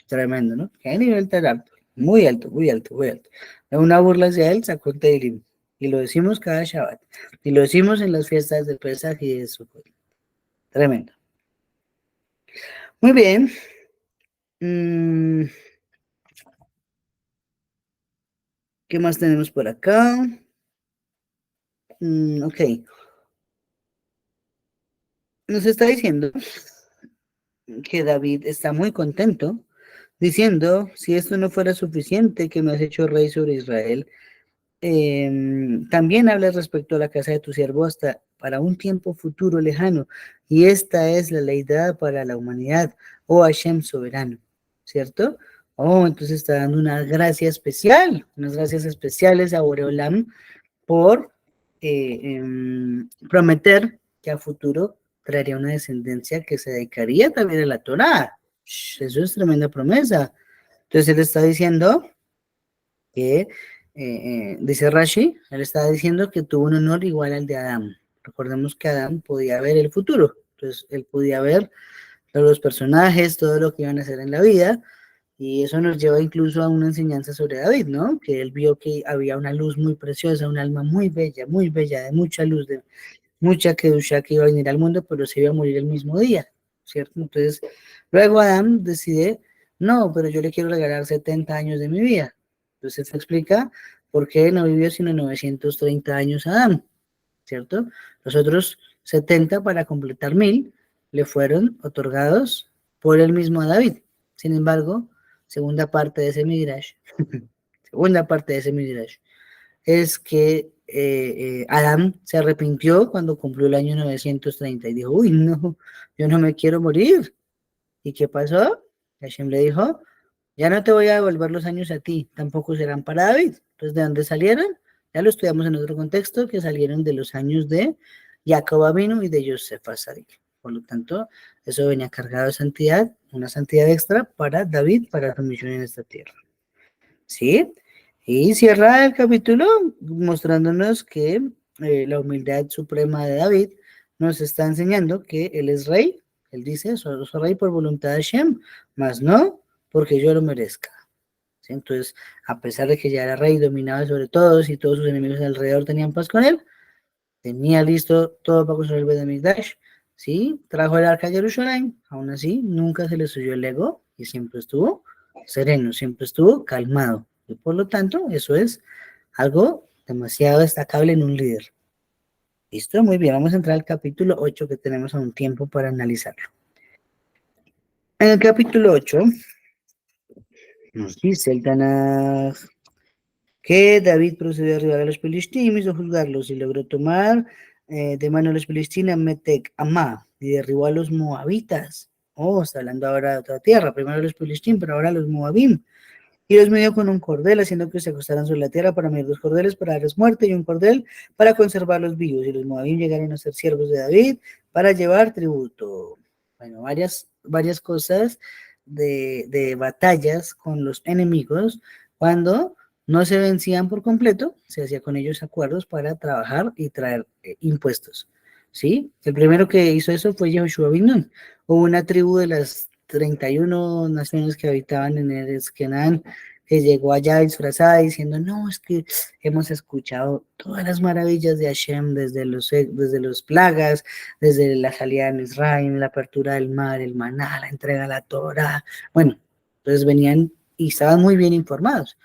Tremendo, ¿no? Qué nivel tan alto. Muy alto, muy alto, muy alto. Una burla hacia él, sacó el Teilim. Y lo decimos cada Shabbat. Y lo decimos en las fiestas de Pesach y de Sukkot. Tremendo. Muy bien. ¿Qué más tenemos por acá? Ok. Nos está diciendo que David está muy contento, diciendo, si esto no fuera suficiente que me has hecho rey sobre Israel, también hablas respecto a la casa de tu siervo hasta para un tiempo futuro lejano, y esta es la ley dada para la humanidad, oh Hashem soberano, ¿cierto? Oh, entonces está dando una gracia especial, unas gracias especiales a Boreolam por prometer que a futuro traería una descendencia que se dedicaría también a la Torá. Eso es tremenda promesa. Entonces él está diciendo que, dice Rashi, él está diciendo que tuvo un honor igual al de Adán. Recordemos que Adán podía ver el futuro, entonces él podía ver todos los personajes, todo lo que iban a hacer en la vida, y eso nos lleva incluso a una enseñanza sobre David, ¿no? Que él vio que había una luz muy preciosa, un alma muy bella, de mucha luz, de mucha kedusha que iba a venir al mundo, pero se iba a morir el mismo día, ¿cierto? Entonces, luego Adán decide, no, pero yo le quiero regalar 70 años de mi vida. Entonces se explica por qué no vivió sino 930 años Adán, ¿cierto? Los otros 70 para completar 1000 le fueron otorgados por el mismo David. Sin embargo, segunda parte de ese Midrash, segunda parte de ese Midrash, es que Adán se arrepintió cuando cumplió el año 930 y dijo, uy, no, yo no me quiero morir. ¿Y qué pasó? Hashem le dijo, ya no te voy a devolver los años a ti, tampoco serán para David. Entonces, ¿de dónde salieron? Ya lo estudiamos en otro contexto, que salieron de los años de Jacob Abinu y de Yosef Azarik. Por lo tanto, eso venía cargado de santidad, una santidad extra para David, para su misión en esta tierra. ¿Sí? Y cierra el capítulo mostrándonos que la humildad suprema de David nos está enseñando que él es rey. Él dice, soy rey por voluntad de Hashem, mas no porque yo lo merezca. ¿Sí? Entonces, a pesar de que ya era rey, dominaba sobre todos y todos sus enemigos alrededor tenían paz con él, tenía listo todo para construir el Bet HaMikdash, ¿sí? Trajo el arca a Jerusalén, aún así, nunca se le subió el ego y siempre estuvo sereno, siempre estuvo calmado. Y por lo tanto, eso es algo demasiado destacable en un líder. Listo, muy bien, vamos a entrar al capítulo 8 que tenemos aún tiempo para analizarlo. En el capítulo 8 nos dice el Tanaj que David procedió a arribar a los Filistín, hizo juzgarlos y logró tomar de mano a los Filistinos Metec Amá y derribó a los moabitas. Oh, está hablando ahora de otra tierra, primero los Filistín, pero ahora los moabim. Y los midió con un cordel, haciendo que se acostaran sobre la tierra para medir 2 cordeles para darles muerte y un cordel para conservarlos vivos. Y los moabim llegaron a ser siervos de David para llevar tributo. Bueno, varias cosas de batallas con los enemigos cuando no se vencían por completo, se hacía con ellos acuerdos para trabajar y traer impuestos. ¿Sí? El primero que hizo eso fue Yehoshua bin Nun. Hubo una tribu de las 31 naciones que habitaban en el Esquenán que llegó allá disfrazada diciendo, no, es que hemos escuchado todas las maravillas de Hashem desde los plagas, desde la salida de Israel, la apertura del mar, el maná, la entrega de la Torah. Bueno, entonces venían y estaban muy bien informados.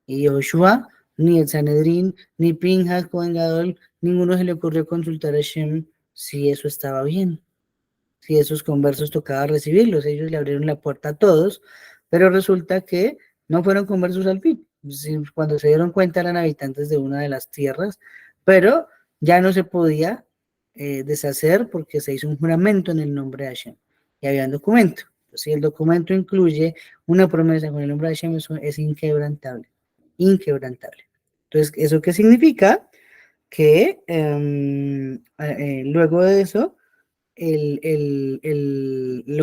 Y Joshua, ni el Sanedrín, ni Pinhas, Cohen Gadol, ninguno se le ocurrió consultar a Hashem si eso estaba bien, si esos conversos tocaba recibirlos. Ellos le abrieron la puerta a todos, pero resulta que no fueron conversos al fin. Cuando se dieron cuenta eran habitantes de una de las tierras, pero ya no se podía deshacer porque se hizo un juramento en el nombre de Hashem y había un documento. Si el documento incluye una promesa con el nombre de Hashem, eso es inquebrantable, inquebrantable. Entonces, ¿eso qué significa? Que luego de eso, lo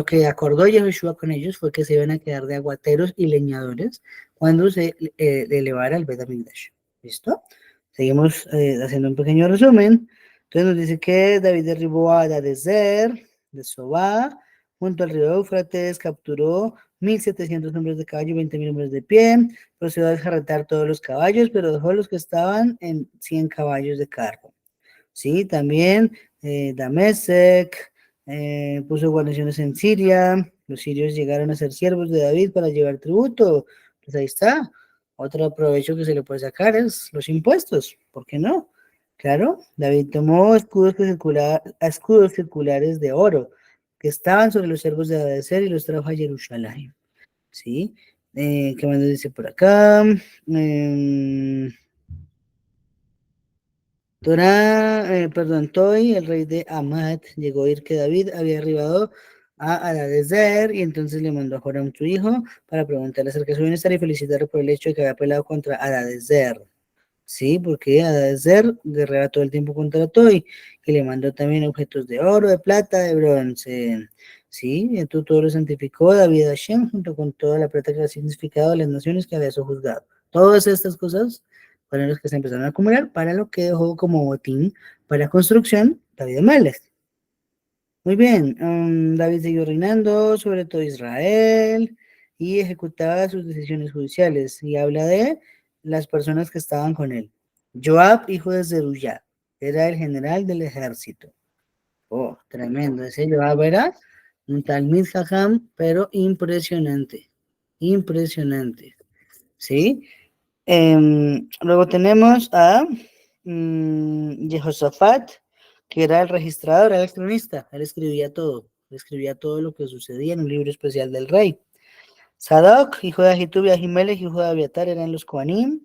que acordó Yahushua con ellos fue que se iban a quedar de aguateros y leñadores cuando se elevara el Bet HaMikdash. ¿Listo? Seguimos haciendo un pequeño resumen. Entonces nos dice que David derribó a Hadadezer de Sobá, junto al río Éufrates, capturó 1.700 hombres de caballo y 20.000 hombres de pie, procedió a desjarretar todos los caballos, pero dejó los que estaban en 100 caballos de carro. Sí, también Damesek puso guarniciones en Siria, los sirios llegaron a ser siervos de David para llevar tributo, pues ahí está, otro provecho que se le puede sacar es los impuestos, ¿por qué no? Claro, David tomó escudos circulares de oro que estaban sobre los cervos de Hadadezer y los trajo a Jerusalén, ¿sí? ¿Qué más nos dice por acá? Toy, el rey de Amad, llegó a oír que David había arribado a Hadadezer y entonces le mandó a Joram su hijo para preguntarle acerca de su bienestar y felicitarlo por el hecho de que había peleado contra Hadadezer. Sí, porque Hadadezer guerreaba todo el tiempo contra Toy y le mandó también objetos de oro, de plata, de bronce. Sí, y entonces todo lo santificó David a Hashem junto con toda la plata que había significado de las naciones que había sojuzgado. Todas estas cosas fueron las que se empezaron a acumular para lo que dejó como botín para la construcción David Amelech. Muy bien, David siguió reinando sobre todo Israel y ejecutaba sus decisiones judiciales y habla de las personas que estaban con él. Joab, hijo de Zeruyá, era el general del ejército. Oh, tremendo, ese Joab era un Talmid Jajam, pero impresionante, impresionante, ¿sí? Luego tenemos a Jehosafat, que era el registrador, era el cronista. Él escribía todo lo que sucedía en un libro especial del rey. Sadoc, hijo de Ahitub y Ahimelech, hijo de Abiatar, eran los Kohanim.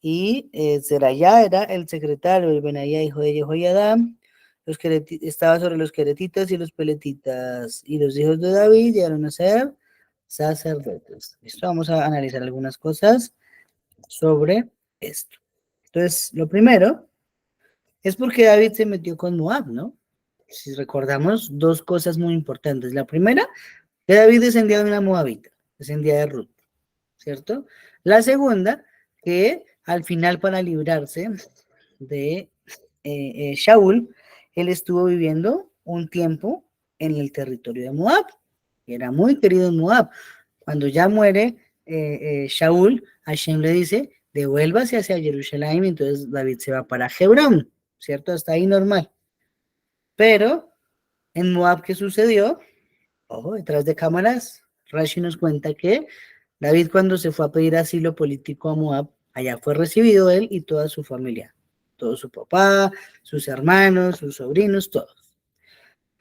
Y Zerayá era el secretario, el Benayá, hijo de Jehoiada. Estaba sobre los queretitas y los peletitas. Y los hijos de David llegaron a ser sacerdotes. Listo, vamos a analizar algunas cosas sobre esto. Entonces, lo primero es porque David se metió con Moab, ¿no? Si recordamos dos cosas muy importantes. La primera, que David descendía de una moabita, descendía de Ruth, ¿cierto? La segunda, que al final para librarse de Shaul, él estuvo viviendo un tiempo en el territorio de Moab, y era muy querido en Moab. Cuando ya muere Shaul, Hashem le dice, devuélvase hacia Jerusalén, y entonces David se va para Hebrón, ¿cierto? Hasta ahí normal. Pero en Moab, ¿qué sucedió? Ojo, detrás de cámaras, Rashi nos cuenta que David cuando se fue a pedir asilo político a Moab, allá fue recibido él y toda su familia, todo su papá, sus hermanos, sus sobrinos, todos.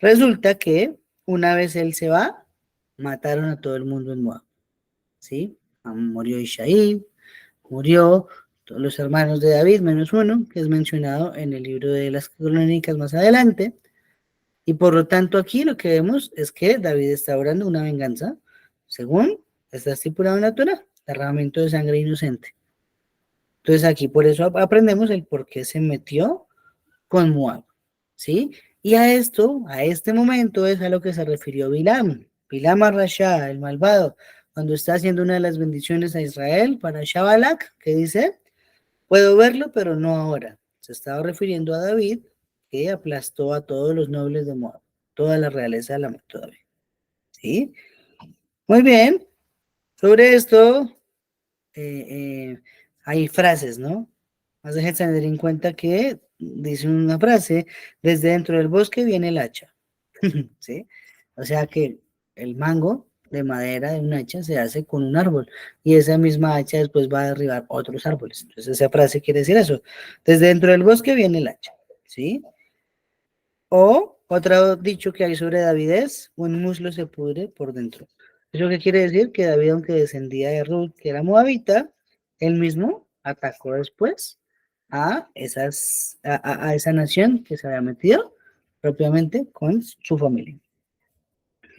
Resulta que una vez él se va, mataron a todo el mundo en Moab, ¿sí? Murió Ishaí, murió todos los hermanos de David, menos uno, que es mencionado en el libro de las crónicas más adelante. Y por lo tanto aquí lo que vemos es que David está orando una venganza, según está estipulado en la Torah, derramamiento de sangre inocente. Entonces aquí por eso aprendemos el por qué se metió con Moab, ¿sí? Y a esto, a este momento es a lo que se refirió Bilam, Bilam Arrashá, el malvado, cuando está haciendo una de las bendiciones a Israel para Shabalak, que dice, puedo verlo, pero no ahora. Se estaba refiriendo a David, que aplastó a todos los nobles de Moab, toda la realeza de la mató David, ¿sí? Muy bien, sobre esto hay frases, ¿no? Más dejen tener en cuenta que dice una frase, desde dentro del bosque viene el hacha, ¿sí? O sea que el mango de madera de un hacha se hace con un árbol y esa misma hacha después va a derribar otros árboles. Entonces esa frase quiere decir eso, desde dentro del bosque viene el hacha, ¿sí? O otro dicho que hay sobre David es, un muslo se pudre por dentro. ¿Eso qué quiere decir? Que David, aunque descendía de Ruth, que era moabita, él mismo atacó después a esa nación que se había metido propiamente con su familia.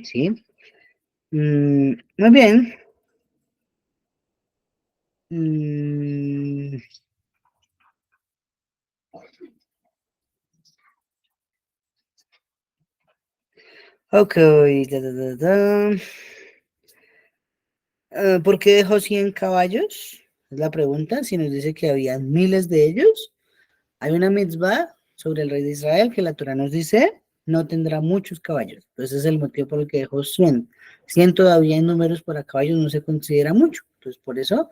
¿Sí? Muy bien. Mm, Ok, ta, ta, ta, ta. ¿Por qué dejó 100 caballos? Es la pregunta. Si nos dice que había miles de ellos, hay una mitzvah sobre el rey de Israel que la Torah nos dice no tendrá muchos caballos. Entonces es el motivo por el que dejó 100. 100 todavía en números para caballos no se considera mucho. Entonces por eso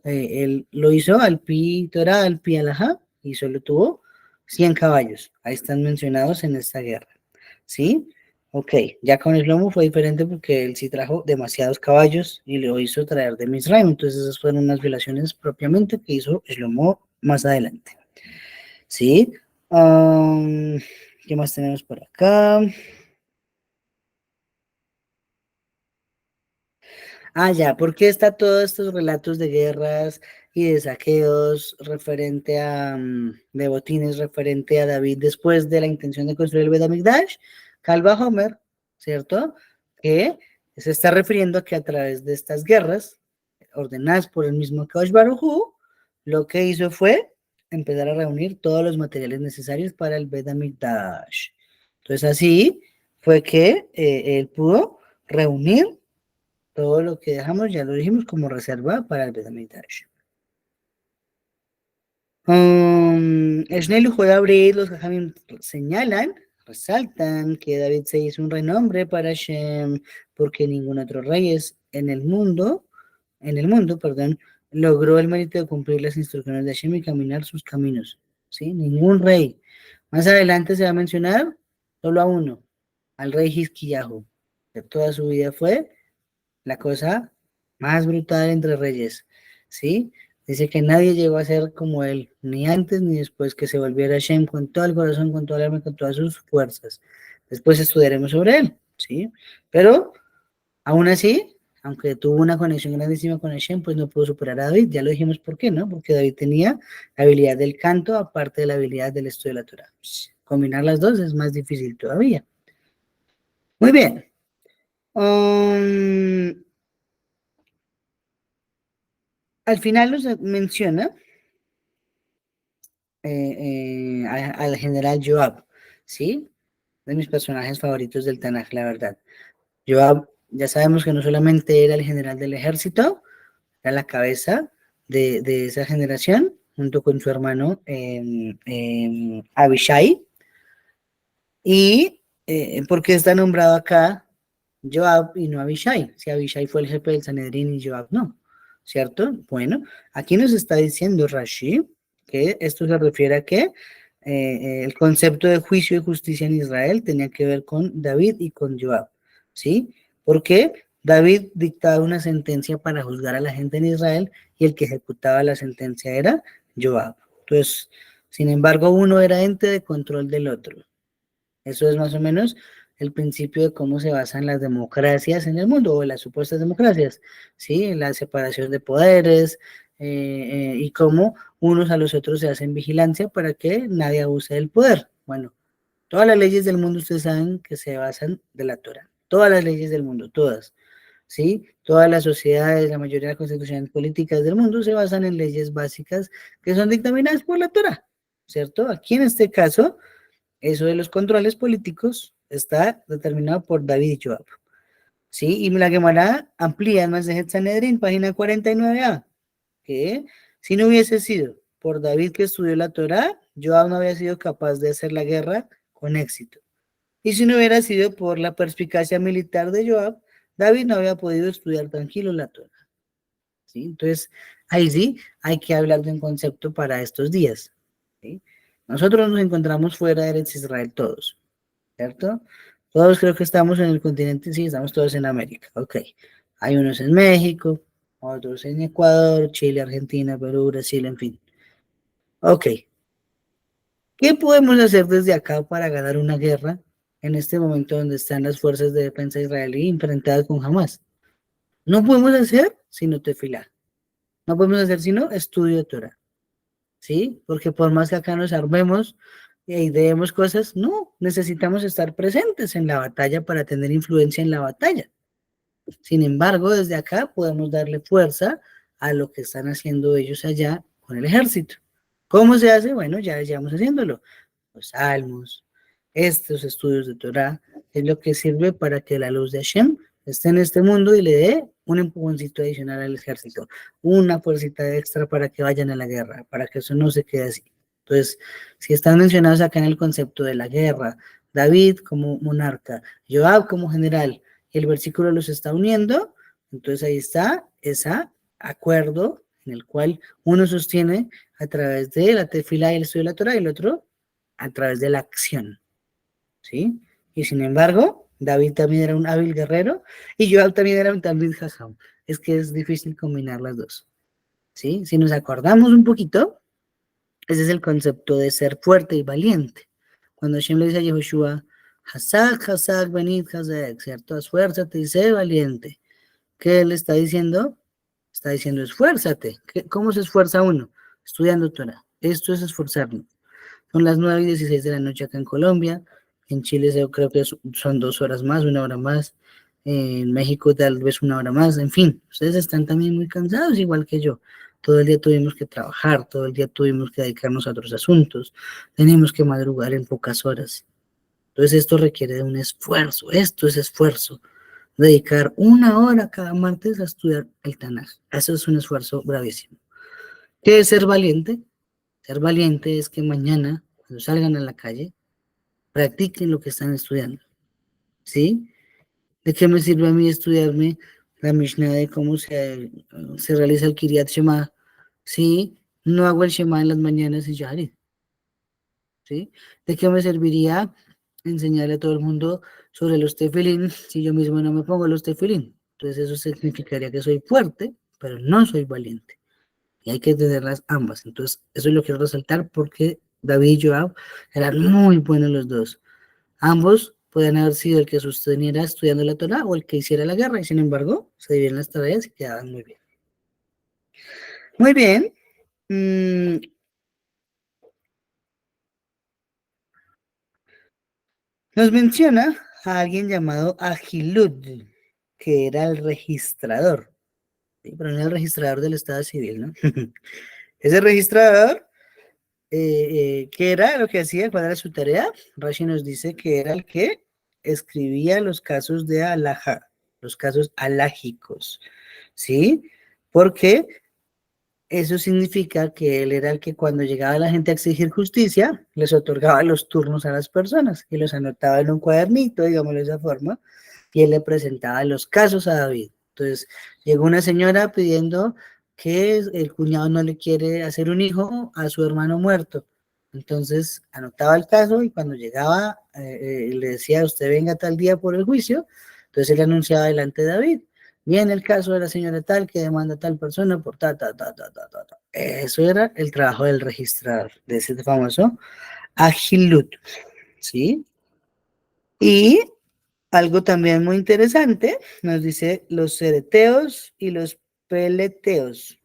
él lo hizo al pi Torah, al pi alajá, y solo tuvo 100 caballos. Ahí están mencionados en esta guerra. ¿Sí? Ok, ya con Shlomo fue diferente porque él sí trajo demasiados caballos y lo hizo traer de Misraim. Entonces esas fueron unas violaciones propiamente que hizo Shlomo más adelante. ¿Sí? ¿Qué más tenemos por acá? Ah, ya, ¿por qué está todos estos relatos de guerras y de saqueos referente a, de botines referente a David después de la intención de construir el Bet HaMikdash? Calva Homer, ¿cierto? Que se está refiriendo a que a través de estas guerras ordenadas por el mismo Kaush Baruj Hu, lo que hizo fue empezar a reunir todos los materiales necesarios para el Bet HaMikdash. Entonces así fue que él pudo reunir todo lo que dejamos, ya lo dijimos, como reserva para el Betamigdash. Eshnei Lujot Abrid, los Jajamim señalan, resaltan que David se hizo un renombre para Hashem porque ningún otro rey es en el mundo, perdón, logró el mérito de cumplir las instrucciones de Hashem y caminar sus caminos. ¿Sí? Ningún rey. Más adelante se va a mencionar solo a uno, al rey Hizkiyahu, que toda su vida fue la cosa más brutal entre reyes, ¿sí? Dice que nadie llegó a ser como él, ni antes ni después que se volviera Hashem con todo el corazón, con toda el alma, con todas sus fuerzas. Después estudiaremos sobre él, ¿sí? Pero, aún así, aunque tuvo una conexión grandísima con Hashem, pues no pudo superar a David. Ya lo dijimos por qué, ¿no? Porque David tenía la habilidad del canto, aparte de la habilidad del estudio de la Torah. Combinar las dos es más difícil todavía. Muy bien. Al final nos menciona al general Joab, ¿sí? De mis personajes favoritos del Tanaj, la verdad. Joab, ya sabemos que no solamente era el general del ejército, era la cabeza de esa generación, junto con su hermano Abishai. ¿Y por qué está nombrado acá Joab y no Abishai? Si Abishai fue el jefe del Sanedrín y Joab no, ¿cierto? Bueno, aquí nos está diciendo Rashi que esto se refiere a que el concepto de juicio y justicia en Israel tenía que ver con David y con Joab, ¿sí? Porque David dictaba una sentencia para juzgar a la gente en Israel y el que ejecutaba la sentencia era Joab. Entonces, sin embargo, uno era ente de control del otro. Eso es más o menos el principio de cómo se basan las democracias en el mundo, o las supuestas democracias, ¿sí? La separación de poderes y cómo unos a los otros se hacen vigilancia para que nadie abuse del poder. Bueno, todas las leyes del mundo ustedes saben que se basan de la Torah. Todas las leyes del mundo, todas, ¿sí? Todas las sociedades, la mayoría de las constituciones políticas del mundo se basan en leyes básicas que son dictaminadas por la Torah, ¿cierto? Aquí en este caso eso de los controles políticos está determinado por David y Joab. ¿Sí? Y la Gemara amplía en Masejet Sanedrín, página 49a, que si no hubiese sido por David que estudió la Torá, Joab no había sido capaz de hacer la guerra con éxito. Y si no hubiera sido por la perspicacia militar de Joab, David no había podido estudiar tranquilo la Torá. ¿Sí? Entonces, ahí sí hay que hablar de un concepto para estos días. ¿Sí? Nosotros nos encontramos fuera de Eretz Israel todos, ¿cierto? Todos creo que estamos en el continente, sí, estamos todos en América, ok. Hay unos en México, otros en Ecuador, Chile, Argentina, Perú, Brasil, en fin. Ok, ¿qué podemos hacer desde acá para ganar una guerra en este momento donde están las fuerzas de defensa israelí enfrentadas con Hamas? No podemos hacer sino tefilá, no podemos hacer sino estudio de Torah. ¿Sí? Porque por más que acá nos armemos y ideemos cosas, no, necesitamos estar presentes en la batalla para tener influencia en la batalla. Sin embargo, desde acá podemos darle fuerza a lo que están haciendo ellos allá con el ejército. ¿Cómo se hace? Bueno, ya llevamos haciéndolo. Los salmos, estos estudios de Torah, es lo que sirve para que la luz de Hashem esté en este mundo y le dé un empujoncito adicional al ejército, una fuercita extra para que vayan a la guerra, para que eso no se quede así. Entonces, si están mencionados acá en el concepto de la guerra, David como monarca, Joab como general, y el versículo los está uniendo, entonces ahí está ese acuerdo en el cual uno sostiene a través de la tefila y el estudio de la Torah, y el otro a través de la acción, ¿sí? Y sin embargo, David también era un hábil guerrero y Joab también era un hábil jajam. Es que es difícil combinar las dos, ¿sí? Si nos acordamos un poquito, ese es el concepto de ser fuerte y valiente. Cuando Hashem le dice a Yehoshua, Hazak, Hazak, Benit, Hazak, ¿cierto? Esfuérzate y sé valiente. ¿Qué él está diciendo? Está diciendo, esfuérzate. ¿Cómo se esfuerza uno? Estudiando Torah. Esto es esforzarnos. Son las 9:16 de la noche acá en Colombia. En Chile yo creo que son 2 horas más, 1 hora más. En México tal vez 1 hora más. En fin, ustedes están también muy cansados, igual que yo. Todo el día tuvimos que trabajar, todo el día tuvimos que dedicarnos a otros asuntos. Tenemos que madrugar en pocas horas. Entonces esto requiere de un esfuerzo. Esto es esfuerzo. Dedicar 1 hora cada martes a estudiar el Tanaj. Eso es un esfuerzo bravísimo. ¿Qué es ser valiente? Ser valiente es que mañana, cuando salgan a la calle, practiquen lo que están estudiando, ¿sí? ¿De qué me sirve a mí estudiarme la Mishnah de cómo se realiza el Kiryat Shema? ¿Sí? No hago el Shema en las mañanas y ya, ¿sí? ¿De qué me serviría enseñarle a todo el mundo sobre los tefilín si yo mismo no me pongo los tefilín? Entonces eso significaría que soy fuerte, pero no soy valiente. Y hay que tenerlas ambas. Entonces, eso lo quiero resaltar porque David y Joab eran muy buenos los dos. Ambos podían haber sido el que sosteniera estudiando la Torah o el que hiciera la guerra, y sin embargo, se dividían las tareas y quedaban muy bien. Muy bien. Nos menciona a alguien llamado Agilud, que era el registrador, ¿sí? Pero no era el registrador del Estado Civil, ¿no? Ese registrador, ¿qué era lo que hacía? ¿Cuál era su tarea? Rashi nos dice que era el que escribía los casos de alajá, los casos alágicos, ¿sí? Porque eso significa que él era el que cuando llegaba la gente a exigir justicia, les otorgaba los turnos a las personas y los anotaba en un cuadernito, digámoslo de esa forma, y él le presentaba los casos a David. Entonces, llegó una señora pidiendo que el cuñado no le quiere hacer un hijo a su hermano muerto. Entonces, anotaba el caso y cuando llegaba, le decía, usted venga tal día por el juicio, entonces él anunciaba delante de David. Viene el caso de la señora tal que demanda a tal persona por ta. Eso era el trabajo del registrador, de ese famoso Agilut, ¿sí? Y algo también muy interesante, nos dice los cereteos y los peleteos,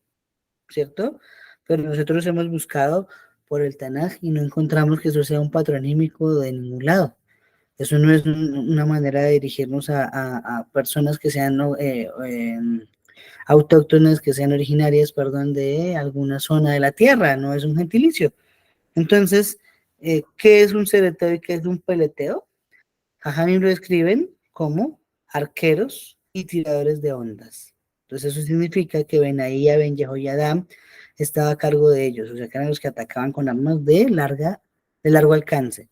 ¿cierto? Pero nosotros hemos buscado por el Tanaj y no encontramos que eso sea un patronímico de ningún lado. Eso no es una manera de dirigirnos a personas que sean autóctonas, que sean originarias, perdón, de alguna zona de la tierra, no es un gentilicio. Entonces, ¿qué es un cereteo y qué es un peleteo? Jajamim lo escriben como arqueros y tiradores de ondas. Entonces eso significa que Benaía, Ben Yehoyadam estaba a cargo de ellos, o sea que eran los que atacaban con armas de largo alcance.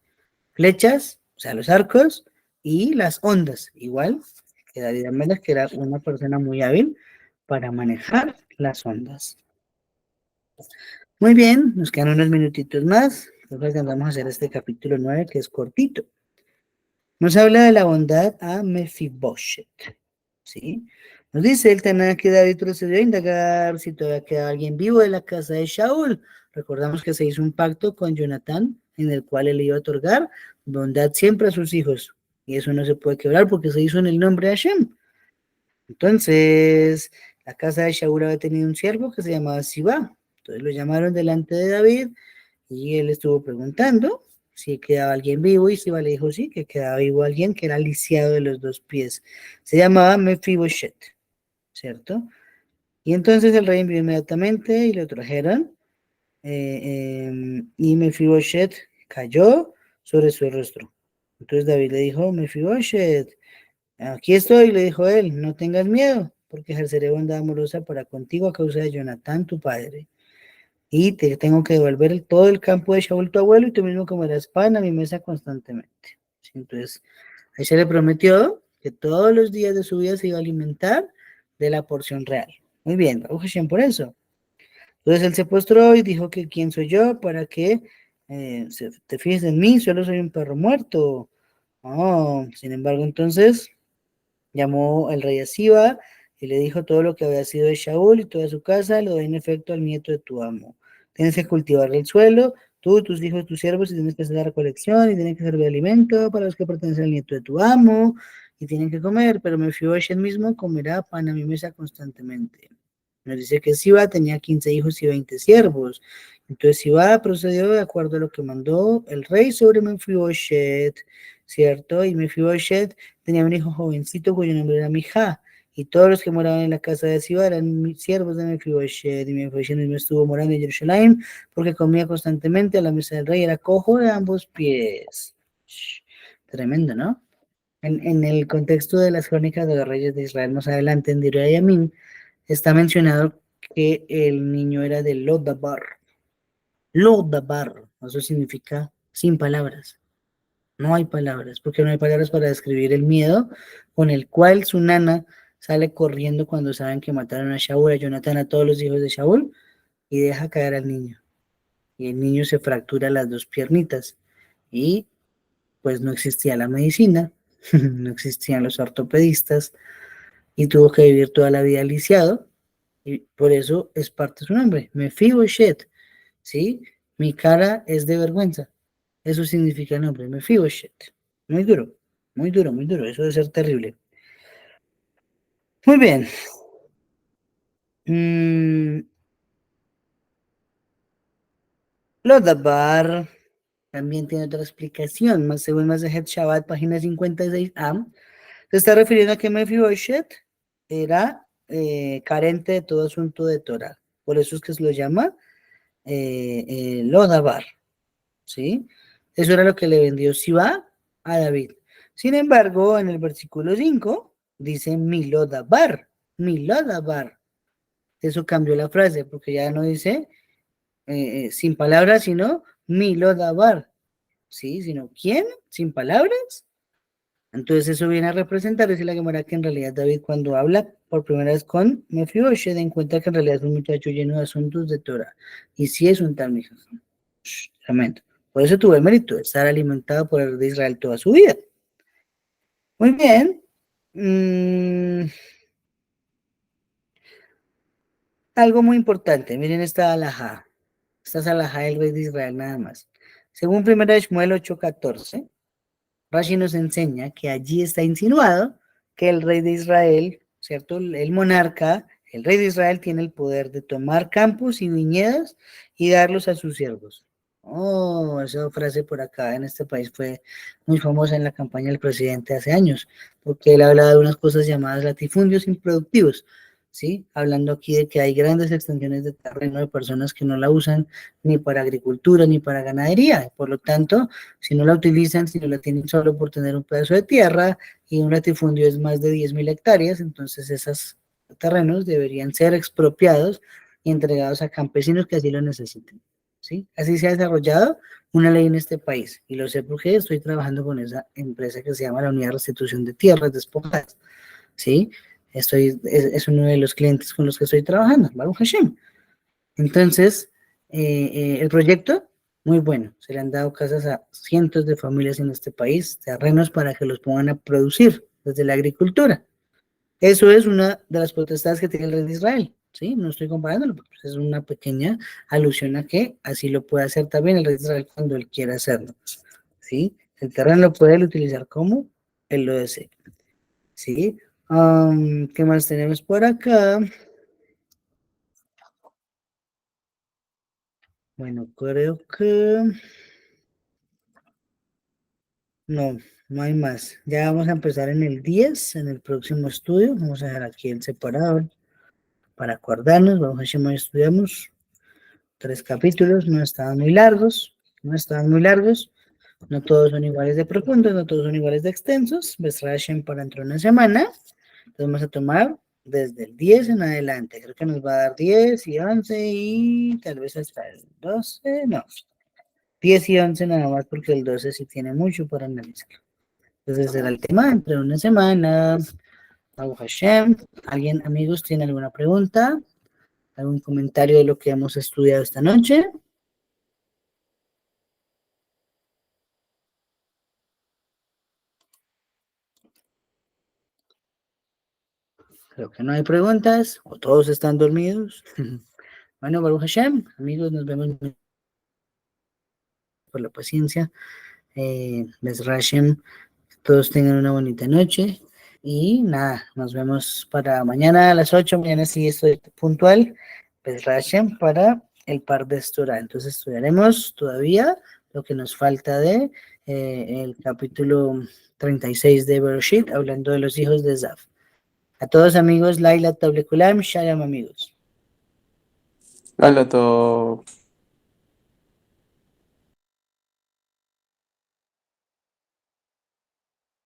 Flechas, o sea, los arcos y las ondas, igual que David Amelech, que era una persona muy hábil para manejar las ondas. Muy bien, nos quedan unos minutitos más, entonces vamos a hacer este capítulo 9 que es cortito. Nos habla de la bondad a Mefiboshet, ¿sí? Nos dice el Taná que David procedió a indagar si todavía queda alguien vivo de la casa de Shaul. Recordamos que se hizo un pacto con Jonatán en el cual él iba a otorgar bondad siempre a sus hijos. Y eso no se puede quebrar porque se hizo en el nombre de Hashem. Entonces, la casa de Shaul había tenido un siervo que se llamaba Sibá. Entonces lo llamaron delante de David y él estuvo preguntando si quedaba alguien vivo y Siba le dijo sí, que quedaba vivo alguien que era lisiado de los 2 pies. Se llamaba Mefiboshet, ¿cierto? Y entonces el rey envió inmediatamente y lo trajeron y Mefiboshet cayó sobre su rostro. Entonces David le dijo, Mefiboshet, aquí estoy, le dijo él, no tengas miedo, porque ejerceré bondad amorosa para contigo a causa de Jonatán, tu padre. Y te tengo que devolver todo el campo de Shaul, tu abuelo, y tú mismo comerás pan a mi mesa constantemente. ¿Sí? Entonces, ahí se le prometió que todos los días de su vida se iba a alimentar de la porción real. Muy bien, Baruch Hashem por eso. Entonces él se postró y dijo que quién soy yo para que te fijes en mí, solo soy un perro muerto. Oh, sin embargo, entonces llamó el rey a Siba y le dijo todo lo que había sido de Shaul y toda su casa, lo doy en efecto al nieto de tu amo. Tienes que cultivar el suelo, tú, tus hijos, tus siervos, y tienes que hacer la recolección, y tienen que servir alimento para los que pertenecen al nieto de tu amo, y tienen que comer, pero Mefiboshet mismo comerá pan a mi mesa constantemente. Nos dice que Siba tenía 15 hijos y 20 siervos. Entonces Siba procedió de acuerdo a lo que mandó el rey sobre Mefiboshet, ¿cierto? Y Mefiboshet tenía un hijo jovencito cuyo nombre era Mija, y todos los que moraban en la casa de Siba eran siervos de Mefiboshet, y Mefiboshet mismo estuvo morando en Jerusalén porque comía constantemente a la mesa del rey, era cojo de ambos pies. Tremendo, ¿no? En el contexto de las crónicas de los reyes de Israel más adelante, en Divrei Yamim, está mencionado que el niño era de Lodabar. Lodabar, eso significa sin palabras. No hay palabras, porque no hay palabras para describir el miedo con el cual su nana sale corriendo cuando saben que mataron a Shaul, a Jonatán, a todos los hijos de Shaul, y deja caer al niño. Y el niño se fractura las dos piernitas. Y pues no existía la medicina, no existían los ortopedistas, y tuvo que vivir toda la vida lisiado, y por eso es parte de su nombre, Mefiboshet, ¿sí? Mi cara es de vergüenza. Eso significa el nombre, Mefiboshet. Muy duro, muy duro, muy duro. Eso debe ser terrible. Muy bien. Lodabar también tiene otra explicación, más según Masejet Shabbat, página 56a. Se está refiriendo a que Mefiboshet era carente de todo asunto de Torah. Por eso es que se lo llama Lodabar. ¿Sí? Eso era lo que le vendió Siba a David. Sin embargo, en el versículo 5 dice Milodabar, Milodabar. Eso cambió la frase porque ya no dice sin palabras, sino Milodabar. ¿Sí? Sino ¿quién? Sin palabras. Entonces eso viene a representar, dice la Gemara, que en realidad David cuando habla por primera vez con Mefiboshet encuentra que en realidad es un muchacho lleno de asuntos de Torah. Y sí es un tal mijo. Lamento. Por eso tuvo el mérito de estar alimentado por el de Israel toda su vida. Muy bien. Algo muy importante. Miren esta alajá. Esta es alajá del rey de Israel nada más. Según 1 Shmuel 8:14, Rashi nos enseña que allí está insinuado que el rey de Israel, ¿cierto? El monarca, el rey de Israel tiene el poder de tomar campos y viñedos y darlos a sus siervos. Oh, esa frase por acá en este país fue muy famosa en la campaña del presidente hace años, porque él hablaba de unas cosas llamadas latifundios improductivos, ¿sí? Hablando aquí de que hay grandes extensiones de terreno de personas que no la usan ni para agricultura ni para ganadería, por lo tanto, si no la utilizan, si no la tienen solo por tener un pedazo de tierra y un latifundio es más de 10,000 hectáreas, entonces esos terrenos deberían ser expropiados y entregados a campesinos que así lo necesiten. ¿Sí? Así se ha desarrollado una ley en este país, y lo sé porque estoy trabajando con esa empresa que se llama la Unidad de Restitución de Tierras Despojadas, ¿sí? Es uno de los clientes con los que estoy trabajando, Baruch Hashem. Entonces, el proyecto, muy bueno, se le han dado casas a cientos de familias en este país, terrenos para que los pongan a producir desde la agricultura. Eso es una de las potestades que tiene el rey de Israel, ¿sí? No estoy comparándolo, porque es una pequeña alusión a que así lo puede hacer también el rey de Israel cuando él quiera hacerlo, ¿sí? El terreno lo puede utilizar como él lo desee, ¿sí? ¿Qué más tenemos por acá? Bueno, creo que no, no hay más. Ya vamos a empezar en el 10, en el próximo estudio. Vamos a dejar aquí el separador para acordarnos. Vamos a ver si estudiamos 3 capítulos, no estaban muy largos, no estaban muy largos. No todos son iguales de profundos, no todos son iguales de extensos. Besrashen para dentro de una semana. Entonces vamos a tomar desde el 10 en adelante. Creo que nos va a dar 10 y 11 y tal vez hasta el 12. No, 10 y 11 nada más porque el 12 sí tiene mucho para analizar. Entonces será el tema dentro de una semana. Baruch Hashem. ¿Alguien, amigos, tiene alguna pregunta? ¿Algún comentario de lo que hemos estudiado esta noche? Creo que no hay preguntas, o todos están dormidos. Bueno, Baruch Hashem, amigos, nos vemos por la paciencia. Bezrat Hashem, todos tengan una bonita noche. Y nada, nos vemos para mañana a las 8. Mañana sí estoy puntual. Bezrat Hashem para el par de Torah. Entonces estudiaremos todavía lo que nos falta de el capítulo 36 de Bereshit, hablando de los hijos de Zaf. A todos amigos, Laila Tablekulam, Shalom amigos. Hola a todos.